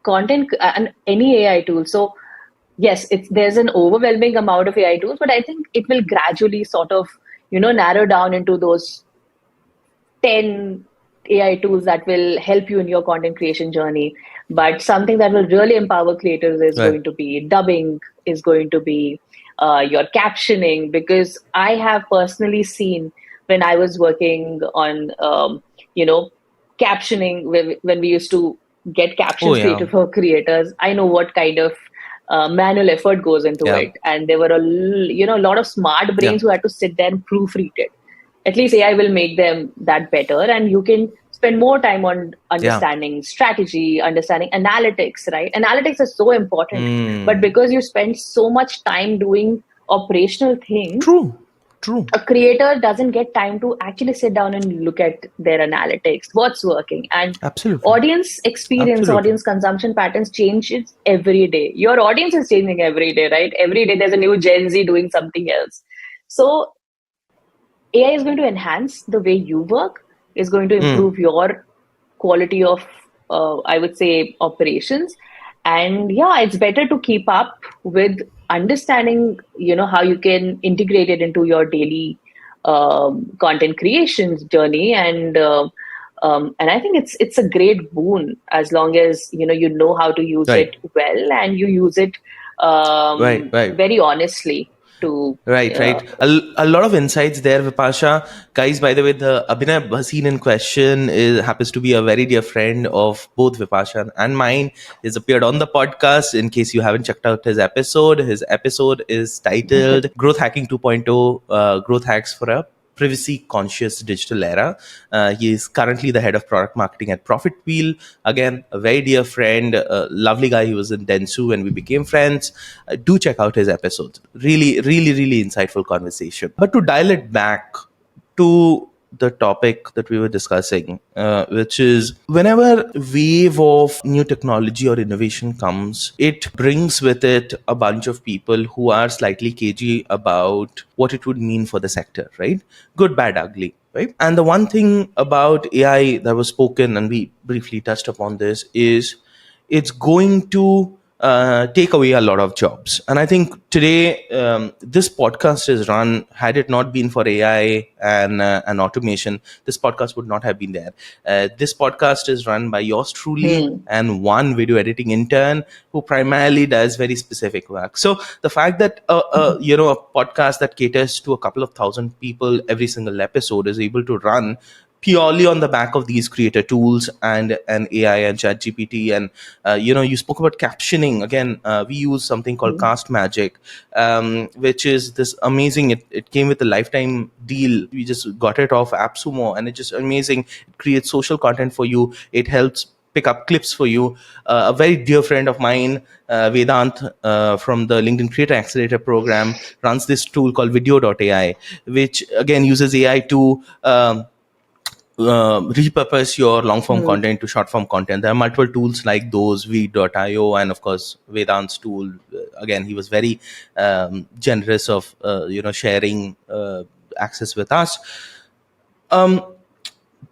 content and any AI tool. So yes, there's an overwhelming amount of AI tools, but I think it will gradually sort of narrow down into those 10 AI tools that will help you in your content creation journey. But something that will really empower creators is Right. going to be dubbing, is going to be your captioning, because I have personally seen when I was working on, captioning, when we used to get Oh captions yeah. created for creators, I know what kind of manual effort goes into Yeah. it. And there were a lot of smart Yeah. brains who had to sit there and proofread it. At least AI will make them that better, and you can spend more time on Yeah. understanding strategy, understanding analytics, right? Analytics is so important, but Hmm. because you spend so much time doing operational things, True. True. a creator doesn't get time to actually sit down and look at their analytics, what's working. And Absolutely. audience experience, Absolutely. audience consumption patterns changes every day. Your audience is changing every day, right? Every day there's a new Gen Z doing something else. So AI is going to enhance the way you work, is going to Hmm. improve your quality of, I would say, operations. And yeah, it's better to keep up with understanding, how you can integrate it into your daily content creation journey. And I think it's a great boon as long as you know how to use Right. it well and you use it Right. Right. very honestly to Right, right. A lot of insights there, Vipasha. Guys, by the way, the Abhinay Bhasin in question happens to be a very dear friend of both Vipasha and mine. He's appeared on the podcast. In case you haven't checked out his episode is titled Growth Hacking 2.0, Growth Hacks for a Privacy Conscious Digital Era. He is currently the head of product marketing at Profit Wheel. Again, a very dear friend, a lovely guy. He was in Densu and we became friends. Do check out his episodes. Really, really, really insightful conversation. But to dial it back to the topic that we were discussing, which is whenever wave of new technology or innovation comes, it brings with it a bunch of people who are slightly cagey about what it would mean for the sector, right? Good, bad, ugly, right? And the one thing about AI that was spoken, and we briefly touched upon this, is it's going to take away a lot of jobs. And I think today, this podcast is run, had it not been for AI and automation, this podcast would not have been there. This podcast is run by yours truly Hmm. and one video editing intern who primarily does very specific work. So the fact that a podcast that caters to a couple of thousand people every single episode is able to run purely on the back of these creator tools and AI and chat GPT. And you spoke about captioning. Again, we use something called Hmm. Cast Magic, which is this amazing, it came with a lifetime deal. We just got it off AppSumo and it's just amazing. It creates social content for you. It helps pick up clips for you. A very dear friend of mine, Vedant, from the LinkedIn Creator Accelerator program, runs this tool called Video.ai, which again uses AI to repurpose your long form Hmm. content to short form content. There are multiple tools like those, V.io, and of course Vedant's tool. Again, he was very generous of sharing access with us.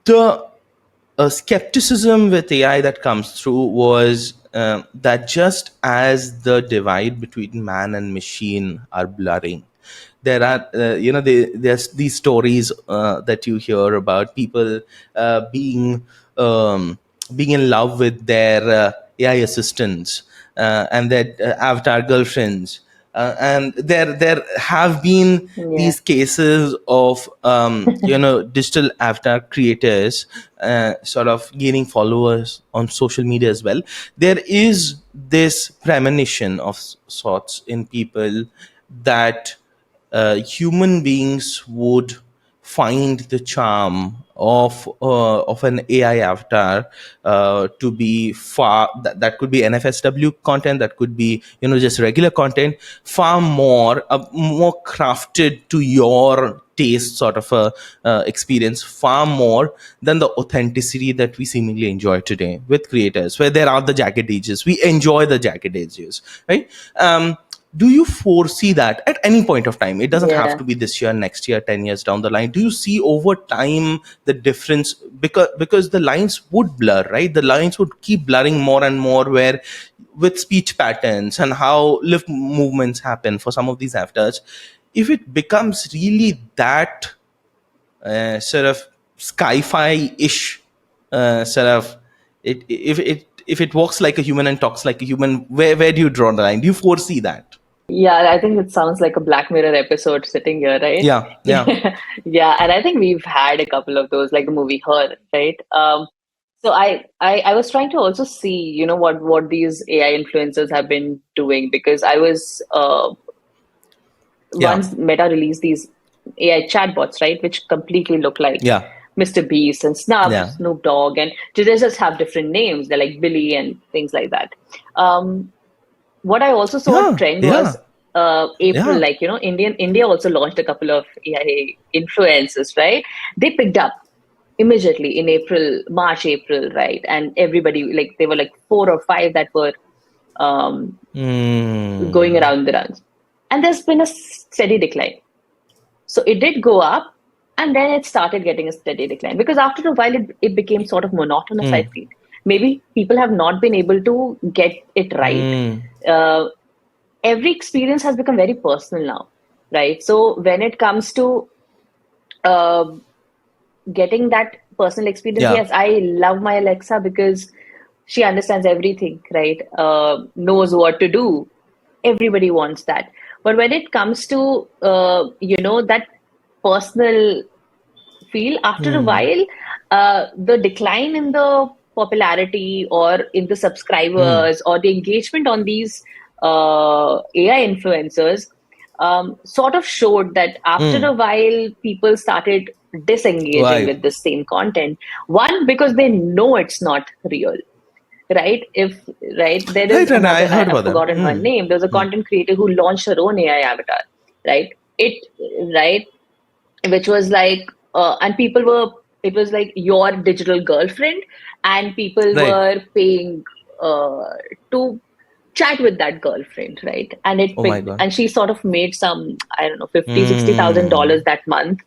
The skepticism with AI that comes through was that just as the divide between man and machine are blurring, there are there's these stories that you hear about people being being in love with their AI assistants and their avatar girlfriends. And there have been Yeah. these cases of digital avatar creators sort of gaining followers on social media as well. There is this premonition of sorts in people that human beings would find the charm of an AI avatar to be far that could be NFSW content, that could be just regular content, far more crafted to your taste sort of a experience, far more than the authenticity that we seemingly enjoy today with creators, where there are the jagged edges. We enjoy the jagged edges, right? Do you foresee that at any point of time? It doesn't have Yeah. to be this year, next year, 10 years down the line. Do you see over time the difference? Because the lines would blur, right? The lines would keep blurring more and more, where with speech patterns and how lip movements happen for some of these avatars, if it becomes really that sort of sci-fi-ish sort of if it walks like a human and talks like a human, where do you draw the line? Do you foresee that? Yeah, I think it sounds like a Black Mirror episode sitting here, right? Yeah, yeah, Yeah, and I think we've had a couple of those, like the movie Her, right? So I was trying to also see, what these AI influencers have been doing, because I was yeah, once Meta released these AI chatbots, right, which completely look like yeah, Mr. Beast and yeah. Snoop Dogg, and they just have different names. They're like Billy and things like that. What I also saw a Yeah, trend yeah, was April, yeah. like, India also launched a couple of AI influencers, right? They picked up immediately in March, April, right? And everybody, like, there were like four or five that were going Mm, around the runs. And there's been a steady decline. So it did go up, and then it started getting a steady decline, because after a while it became sort of monotonous, I mm, feel. Maybe people have not been able to get it right. mm, Uh, every experience has become very personal now, right? So when it comes to uh, getting that personal experience, yeah. yes, I love my Alexa because she understands everything, right? Knows what to do. Everybody wants that. But when it comes to that personal feel, after a Mm, while, the decline in the popularity or in the mm, subscribers or the engagement on these AI influencers sort of showed that after mm. a while, people started disengaging Right, with the same content. One, because they know it's not real, right? Right, there is right, right. I another, heard I've about them. forgotten her name. There's a Mm, content creator who launched her own AI avatar, right? It, right, which was like, and people were, it was like your digital girlfriend, and people right. were paying uh, to chat with that girlfriend, right? And it Oh my picked, god. and she sort of made some, I don't know, 50, $60,000 Mm, that month.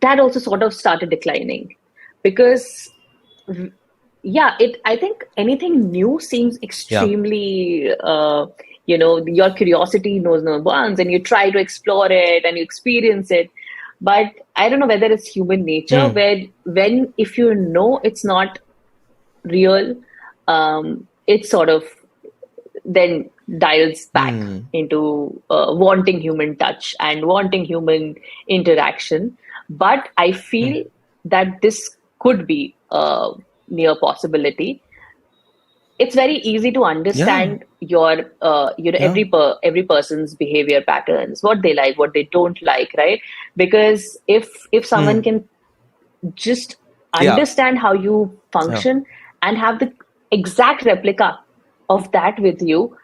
That also sort of started declining, because yeah, I think anything new seems yeah. extremely your curiosity knows no bounds, and you try to explore it and you experience it. But I don't know whether it's human nature, Mm, where when, if you know it's not real, it sort of then dials back mm, into wanting human touch and wanting human interaction. But I mm. feel that this could be a near possibility. It's very easy to Yeah, understand your yeah. every person's behavior patterns, what they like, what they don't like, right? Because if someone Mm, can just yeah, understand how you yeah. function and have the exact replica of that with you,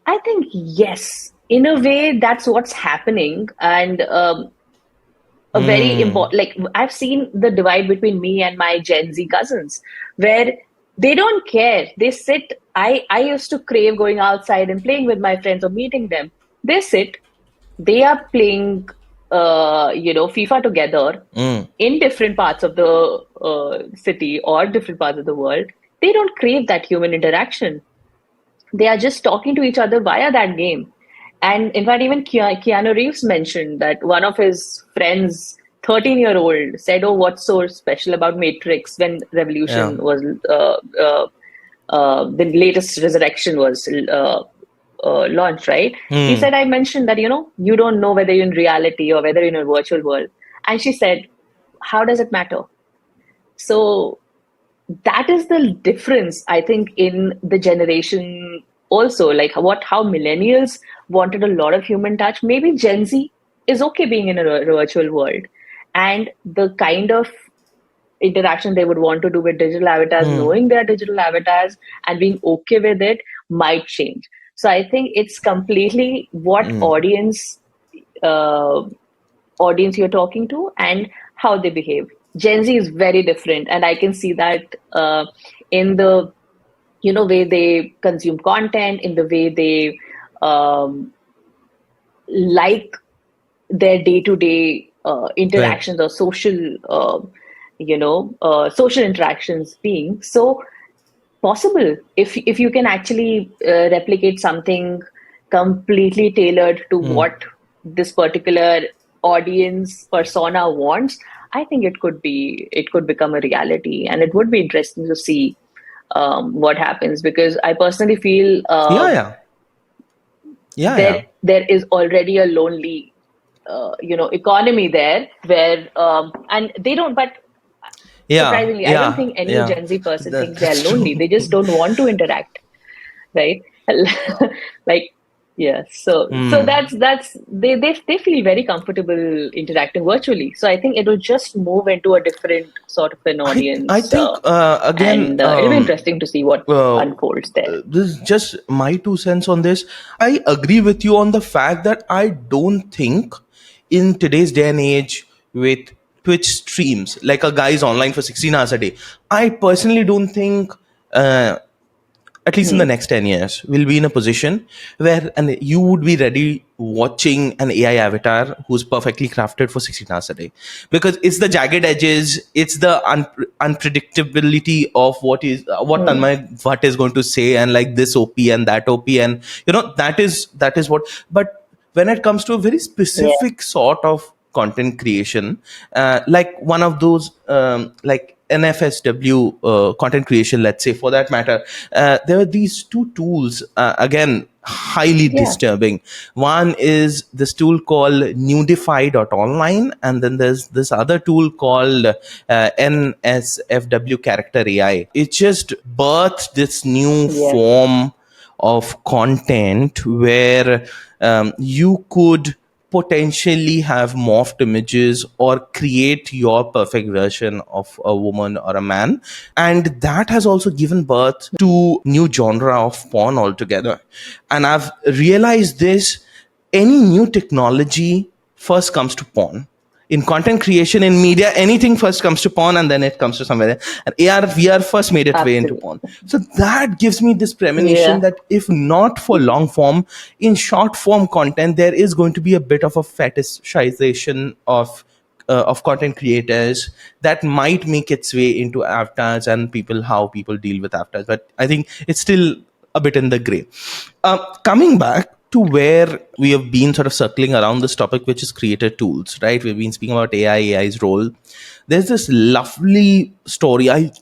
I think, yes, in a way, that's what's happening. And a very Mm, important, like, I've seen the divide between me and my Gen Z cousins, where they don't care. They sit. I used to crave going outside and playing with my friends or meeting them. They sit, they are playing FIFA together mm, in different parts of the city or different parts of the world. They don't crave that human interaction. They are just talking to each other via that game. And in fact, even Keanu Reeves mentioned that one of his friends 13-year-old said, "Oh, what's so special about Matrix?" when Yeah. Revolution was the latest Resurrection was launched, right? He said, "I mentioned that you don't know whether you're in reality or whether you're in a virtual world," and she said, "How does it matter?" So that is the difference, I think, in the generation also. Like how millennials wanted a lot of human touch. Maybe Gen Z is okay being in a virtual world, and the kind of interaction they would want to do with digital avatars, knowing their digital avatars and being okay with it, might change. So I think it's completely what uh, audience you're talking to and how they behave. Gen Z is very different, and I can see that in the way they consume content, in the way they um, like their day-to-day Right. interactions or social interactions being so possible. If you can actually replicate something completely tailored to what this particular audience persona wants, I think it could become a reality, and it would be interesting to see what happens, because I personally feel Yeah. Yeah. Yeah. Yeah. there is already a lonely economy there, where and they don't, but Yeah. surprisingly, I don't Yeah. think any Yeah. Gen Z person thinks they're That's lonely. true. They just don't want to interact, right? Like, yeah. So that's they feel very comfortable interacting virtually. So I think it will just move into a different sort of an I audience, think again, and it'll be interesting to see what uh, unfolds there. this is just my 2 cents on this. I agree with you on the fact that I don't think in today's day and age with Twitch streams, like a guy is online for 16 hours a day, I personally don't think at least in the Hmm. next 10 years, we'll be in a position where you would be ready watching an AI avatar who's perfectly crafted for 16 hours a day. Because it's the jagged edges, it's the unpredictability of what Hmm. Tanmay Bhatt is going to say, and like this OP and that OP, and that is what. But when it comes to a very Yeah. specific sort of content creation, like one of those like NFSW content creation, let's say, for that matter, there are these two tools, again, highly Yeah. disturbing. One is this tool called nudify.online, and then there's this other tool called NSFW character AI. It just birthed this new Yeah. form of content where you could potentially have morphed images or create your perfect version of a woman or a man, and that has also given birth to new genre of porn altogether. And I've realized this: any new technology first comes to porn. In content creation, in media, anything first comes to porn and then it comes to somewhere else. And AR VR first made its way into porn. Absolutely. So that gives me this premonition Yeah. that if not for long form, in short form content, there is going to be a bit of a fetishization of content creators that might make its way into avatars and how people deal with avatars. But I think it's still a bit in the gray. Coming back to where we have been sort of circling around this topic, which is creator tools, right? We've been speaking about AI's role. There's this lovely story. I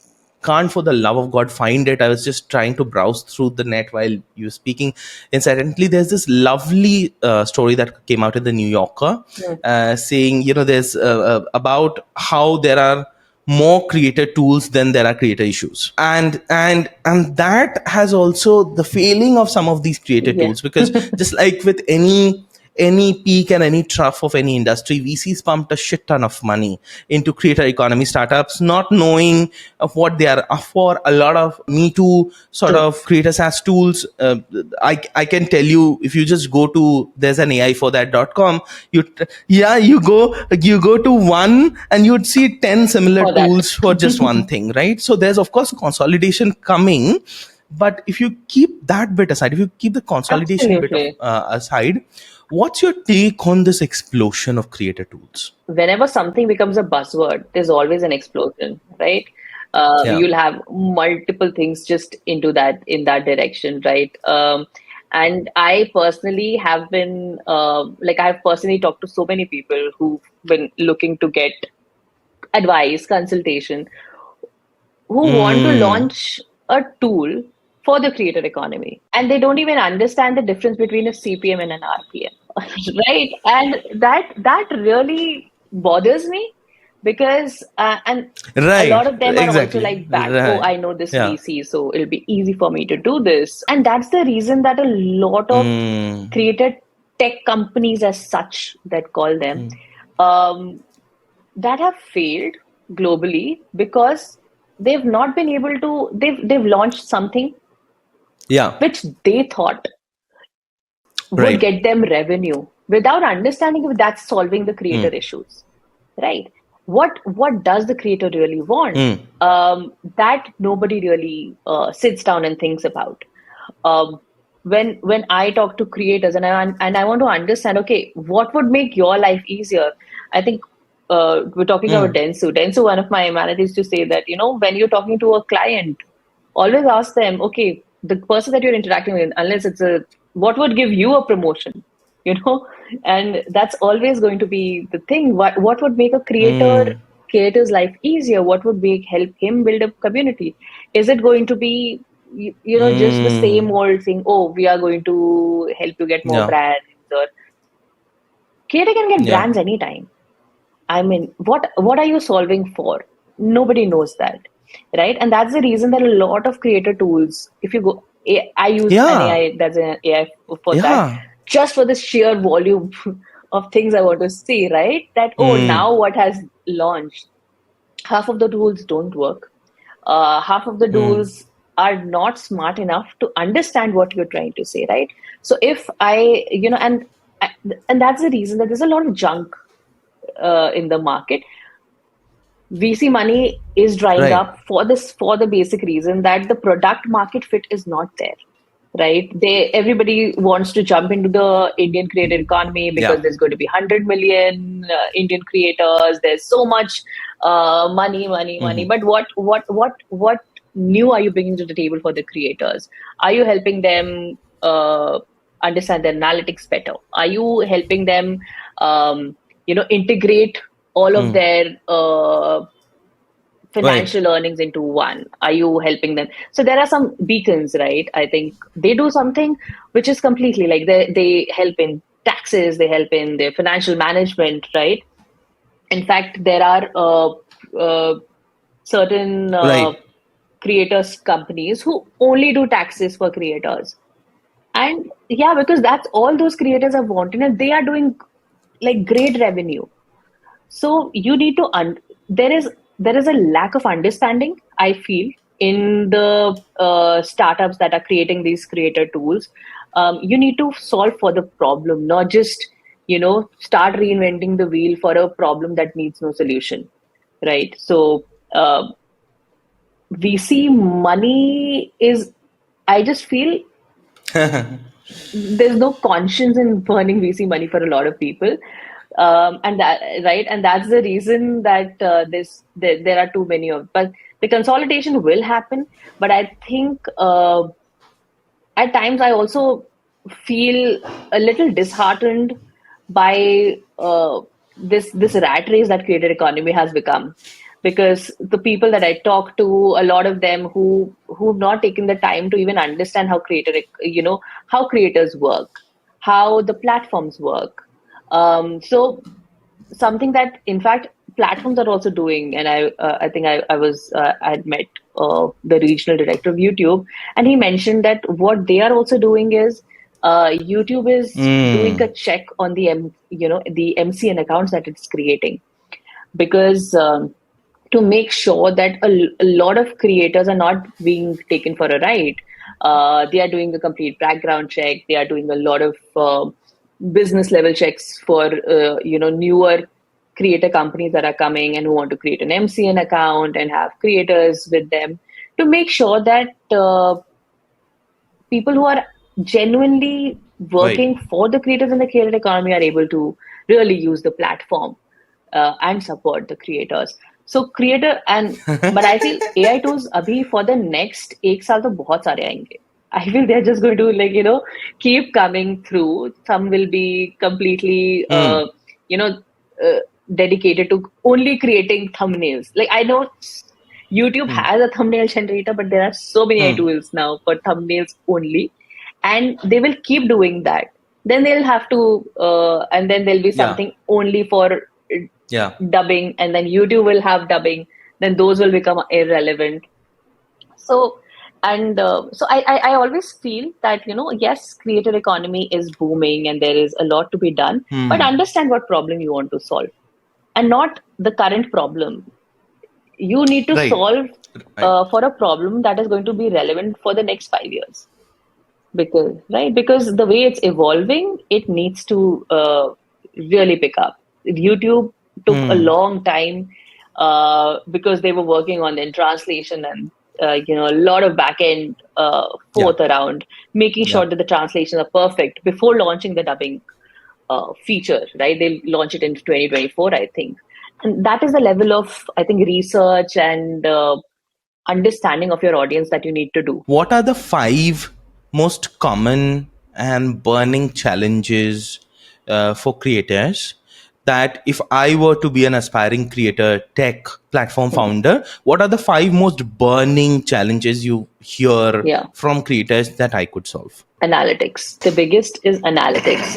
can't for the love of God find it. I was just trying to browse through the net while you were speaking. Incidentally, there's this lovely story that came out in the New Yorker, Hmm. saying, there's about how there are more creator tools than there are creator issues, and that has also the failing of some of these creator Yeah. tools, because just like with any peak and any trough of any industry, VCs pumped a shit ton of money into creator economy startups, not knowing of what they are for. A lot of Me Too sort True. of creator SaaS tools. I can tell you, if you just go to there's an AI for that.com, you go to one and you'd see 10 similar For that. tools for just one thing, right? So there's of course consolidation coming, but if you keep that bit aside, if you keep the consolidation bit of Absolutely. aside, what's your take on this explosion of creator tools? Whenever something becomes a buzzword, there's always an explosion, right? Yeah. You'll have multiple things just in that direction, right? And I personally have been, I have personally talked to so many people who've been looking to get advice, consultation, who want to launch a tool for the creator economy. And they don't even understand the difference between a CPM and an RPM. Right? And that really bothers me because and a Right. lot of them are also Exactly. like back, oh, Right. I know this Yeah. VC, so it'll be easy for me to do this. And that's the reason that a lot of creator tech companies as such that call them um, that have failed globally because they've not been able to they've launched something Yeah. which they thought would Right. get them revenue without understanding if that's solving the creator issues, right? What does the creator really want? That nobody really sits down and thinks about. um, when I talk to creators and I want to understand, okay, what would make your life easier? I think we're talking about Densu. Densu, one of my managers, to say that, when you're talking to a client, always ask them, okay, the person that you're interacting with, unless it's what would give you a promotion, you know, and that's always going to be the thing. What would make a creator's life easier? What would help him build a community? Is it going to be just the same old thing? Oh, we are going to help you get more Yeah. brands. Or creator can get Yeah. brands anytime. I mean, what are you solving for? Nobody knows that, right? And that's the reason that a lot of creator tools, if you go, I use an Yeah. AI, that's an AI for that, Yeah. just for the sheer volume of things I want to see, right? That, oh, now what has launched? Half of the tools don't work. Half of the tools are not smart enough to understand what you're trying to say, right? So if and that's the reason that there's a lot of junk in the market. VC money is drying Right. up for the basic reason that the product market fit is not there, right? Everybody wants to jump into the Indian creator economy because Yeah. there's going to be 100 million Indian creators. There's so much money, money, money. But what new are you bringing to the table for the creators? Are you helping them understand their analytics better? Are you helping them, integrate all of their Right. financial earnings into one? Are you helping them? So there are some beacons, right? I think they do something which is completely like they help in taxes, they help in their financial management, right? In fact, there are certain Right. creators companies who only do taxes for creators. And yeah, because that's all those creators are wanting, and they are doing like great revenue. So you need to there is a lack of understanding, I feel, in the startups that are creating these creator tools. You need to solve for the problem, not just start reinventing the wheel for a problem that needs no solution, right? So VC money is, I just feel there's no conscience in burning VC money for a lot of people, and that right, and that's the reason that there are too many of. But the consolidation will happen. But I think at times I also feel a little disheartened by this rat race that creator economy has become, because the people that I talk to, a lot of them who've not taken the time to even understand how how creators work, how the platforms work. So something that, in fact, platforms are also doing, and I think I had met the regional director of YouTube, and he mentioned that what they are also doing is YouTube is doing a check on the MCN accounts that it's creating, because to make sure that a lot of creators are not being taken for a ride. They are doing a complete background check. They are doing a lot of business level checks for newer creator companies that are coming and who want to create an MCN account and have creators with them, to make sure that people who are genuinely Right. working for the creators in the creator economy are able to really use the platform and support the creators. So creator and but I feel AI tools अभी for the next एक साल तो बहुत सारे आएंगे. I feel they're just going to keep coming through. Some will be completely you know uh, dedicated to only creating thumbnails. Like I know YouTube has a thumbnail generator, but there are so many tools now for thumbnails only, and they will keep doing that. Then they'll have to, and then there'll be Yeah. something only for Yeah. dubbing, and then YouTube will have dubbing. Then those will become irrelevant. So, and so I always feel that, yes, creator economy is booming and there is a lot to be done, but understand what problem you want to solve and not the current problem. You need to Right. solve Right. for a problem that is going to be relevant for the next 5 years. Because the way it's evolving, it needs to really pick up. YouTube took a long time because they were working on the translation and a lot of back end Yeah. forth around making Yeah. sure that the translations are perfect before launching the dubbing feature. Right, they'll launch it in 2024, I think, and that is the level of, I think, research and understanding of your audience that you need to do. What are the 5 most common and burning challenges for creators that if I were to be an aspiring creator, tech platform founder, what are the 5 most burning challenges you hear Yeah. from creators that I could solve? Analytics. The biggest is analytics.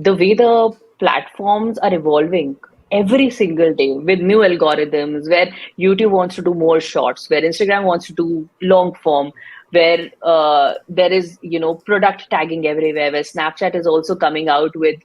The way the platforms are evolving every single day with new algorithms, where YouTube wants to do more shorts, where Instagram wants to do long form, where there is, product tagging everywhere, where Snapchat is also coming out with,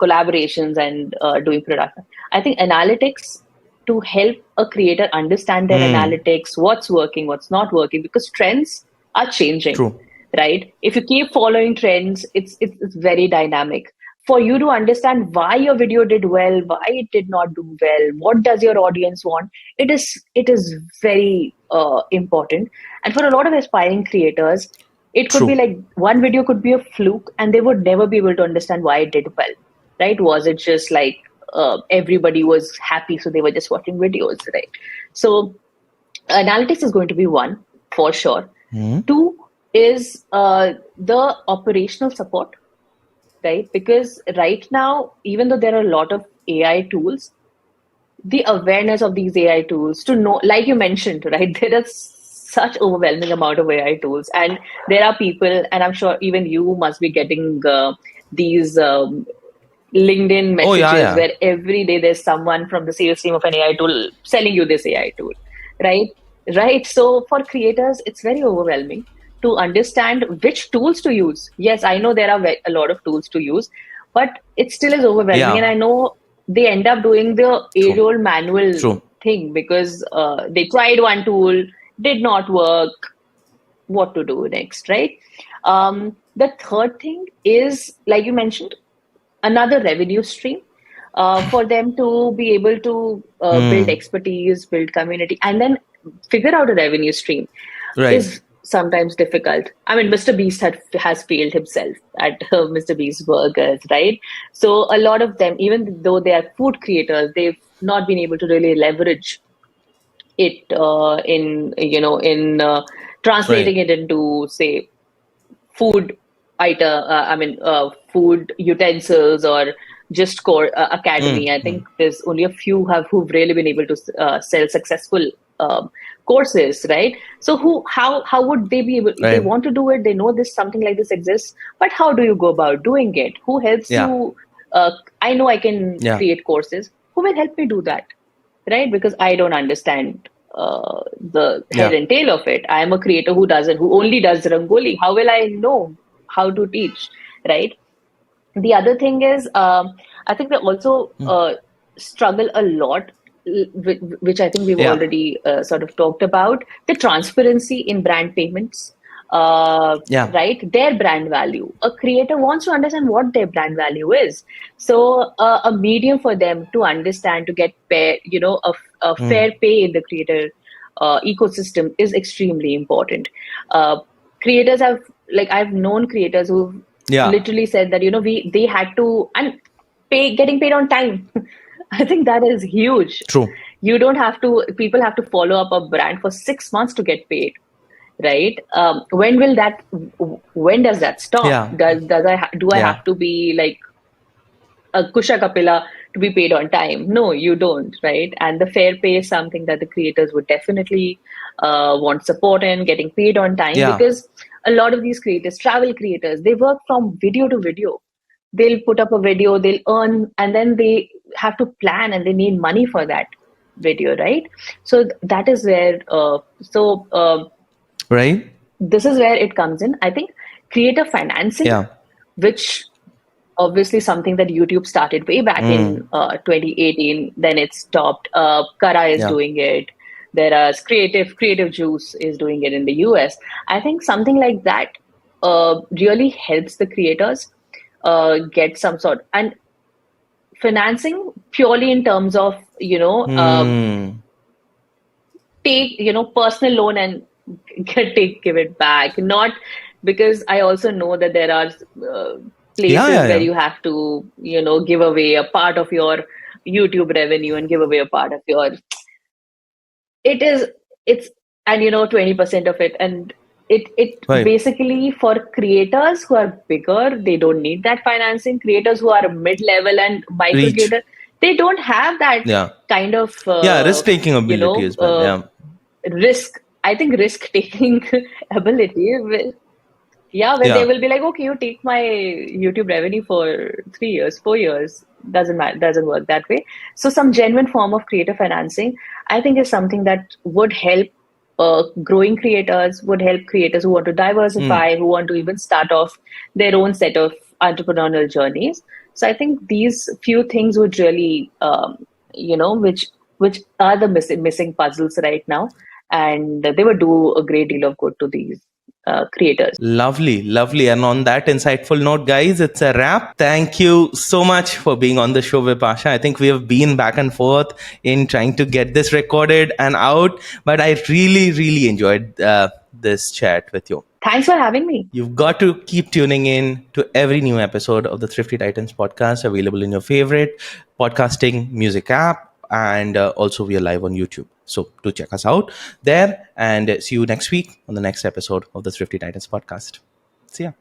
collaborations and doing product. I think analytics to help a creator understand their analytics, what's working, what's not working, because trends are changing, True. right? If you keep following trends, it's very dynamic. For you to understand why your video did well, why it did not do well, what does your audience want, it is very important. And for a lot of aspiring creators, it could be True. like one video could be a fluke, and they would never be able to understand why it did well, right? Was it just like everybody was happy, so they were just watching videos, right? So analytics is going to be one for sure. Two is the operational support, right? Because right now, even though there are a lot of AI tools, the awareness of these AI tools to know, like you mentioned, right? There is such overwhelming amount of AI tools, and there are people, and I'm sure even you must be getting these LinkedIn Oh, yeah, messages yeah. where every day there's someone from the sales team of an AI tool selling you this AI tool, right? Right. So for creators, it's very overwhelming to understand which tools to use. Yes, I know there are a lot of tools to use, but it still is overwhelming. And Yeah. I know they end up doing the True. age-old manual True. thing because they tried one tool, did not work. What to do next, right? The third thing is, like you mentioned, another revenue stream for them to be able to build expertise, build community, and then figure out a revenue stream Right. is sometimes difficult. I mean, Mr. Beast has failed himself at Mr. Beast Burgers, right? So a lot of them, even though they are food creators, they've not been able to really leverage it in translating Right. it into, say, food item, food utensils or just core academy. I think there's only a few who've really been able to sell successful um, courses, right? So how would they be able, they Right. want to do it, they know this, something like this exists, but how do you go about doing it? Who helps Yeah. you? I know I can Yeah. create courses. Who will help me do that, right? Because I don't understand the head Yeah. and tail of it. I am a creator who only does Rangoli. How will I know how to teach, right? The other thing is, I think they also struggle a lot, which I think we've Yeah. already sort of talked about, the transparency in brand payments, Yeah. right? Their brand value. A creator wants to understand what their brand value is. So a medium for them to understand, to get a fair pay in the creator ecosystem is extremely important. Creators have, like, I've known creators who Yeah. literally said that they had to, and getting paid on time. I think that is huge. True. You don't have to, people have to follow up a brand for 6 months to get paid. right? When does that stop? Yeah. Do I Yeah. have to be like a Kusha Kapila to be paid on time? No, you don't, right? And the fair pay is something that the creators would definitely want support in, getting paid on time, Yeah. because a lot of these creators, travel creators, they work from video to video. They'll put up a video, they'll earn, and then they have to plan and they need money for that video, right? So that is where, Right. this is where it comes in. I think creator financing, Yeah. which obviously something that YouTube started way back in 2018. Then it stopped. Kara is Yeah. doing it. There are Creative Juice is doing it in the US. I think something like that really helps the creators get some sort and financing purely in terms of Hmm. take personal loan and give it back, not because I also know that there are Yeah. places Yeah. where Yeah. you have to give away a part of your YouTube revenue and give away a part of your it is it's and 20% of it, and it Right. basically for creators who are bigger, they don't need that financing. Creators who are mid level and micro Reach. creator, they don't have that Yeah. kind of Yeah. Risk taking you ability know as well. Yeah. risk. I think risk taking ability yeah, where they Yeah. will be like, okay, you take my YouTube revenue for 3 years, 4 years, doesn't matter, doesn't work that way. So some genuine form of creator financing, I think, is something that would help growing creators, would help creators who want to diversify, who want to even start off their own set of entrepreneurial journeys. So I think these few things would really, which are the missing puzzles right now, and they would do a great deal of good to these creators. Lovely, lovely. And on that insightful note, guys, it's a wrap. Thank you so much for being on the show, Vipasha. I think we have been back and forth in trying to get this recorded and out, but I really, really enjoyed this chat with you. Thanks for having me. You've got to keep tuning in to every new episode of the Thrifty Titans podcast, available in your favorite podcasting music app. And also, we are live on YouTube. So do check us out there, and see you next week on the next episode of the Thrifty Titans podcast. See ya.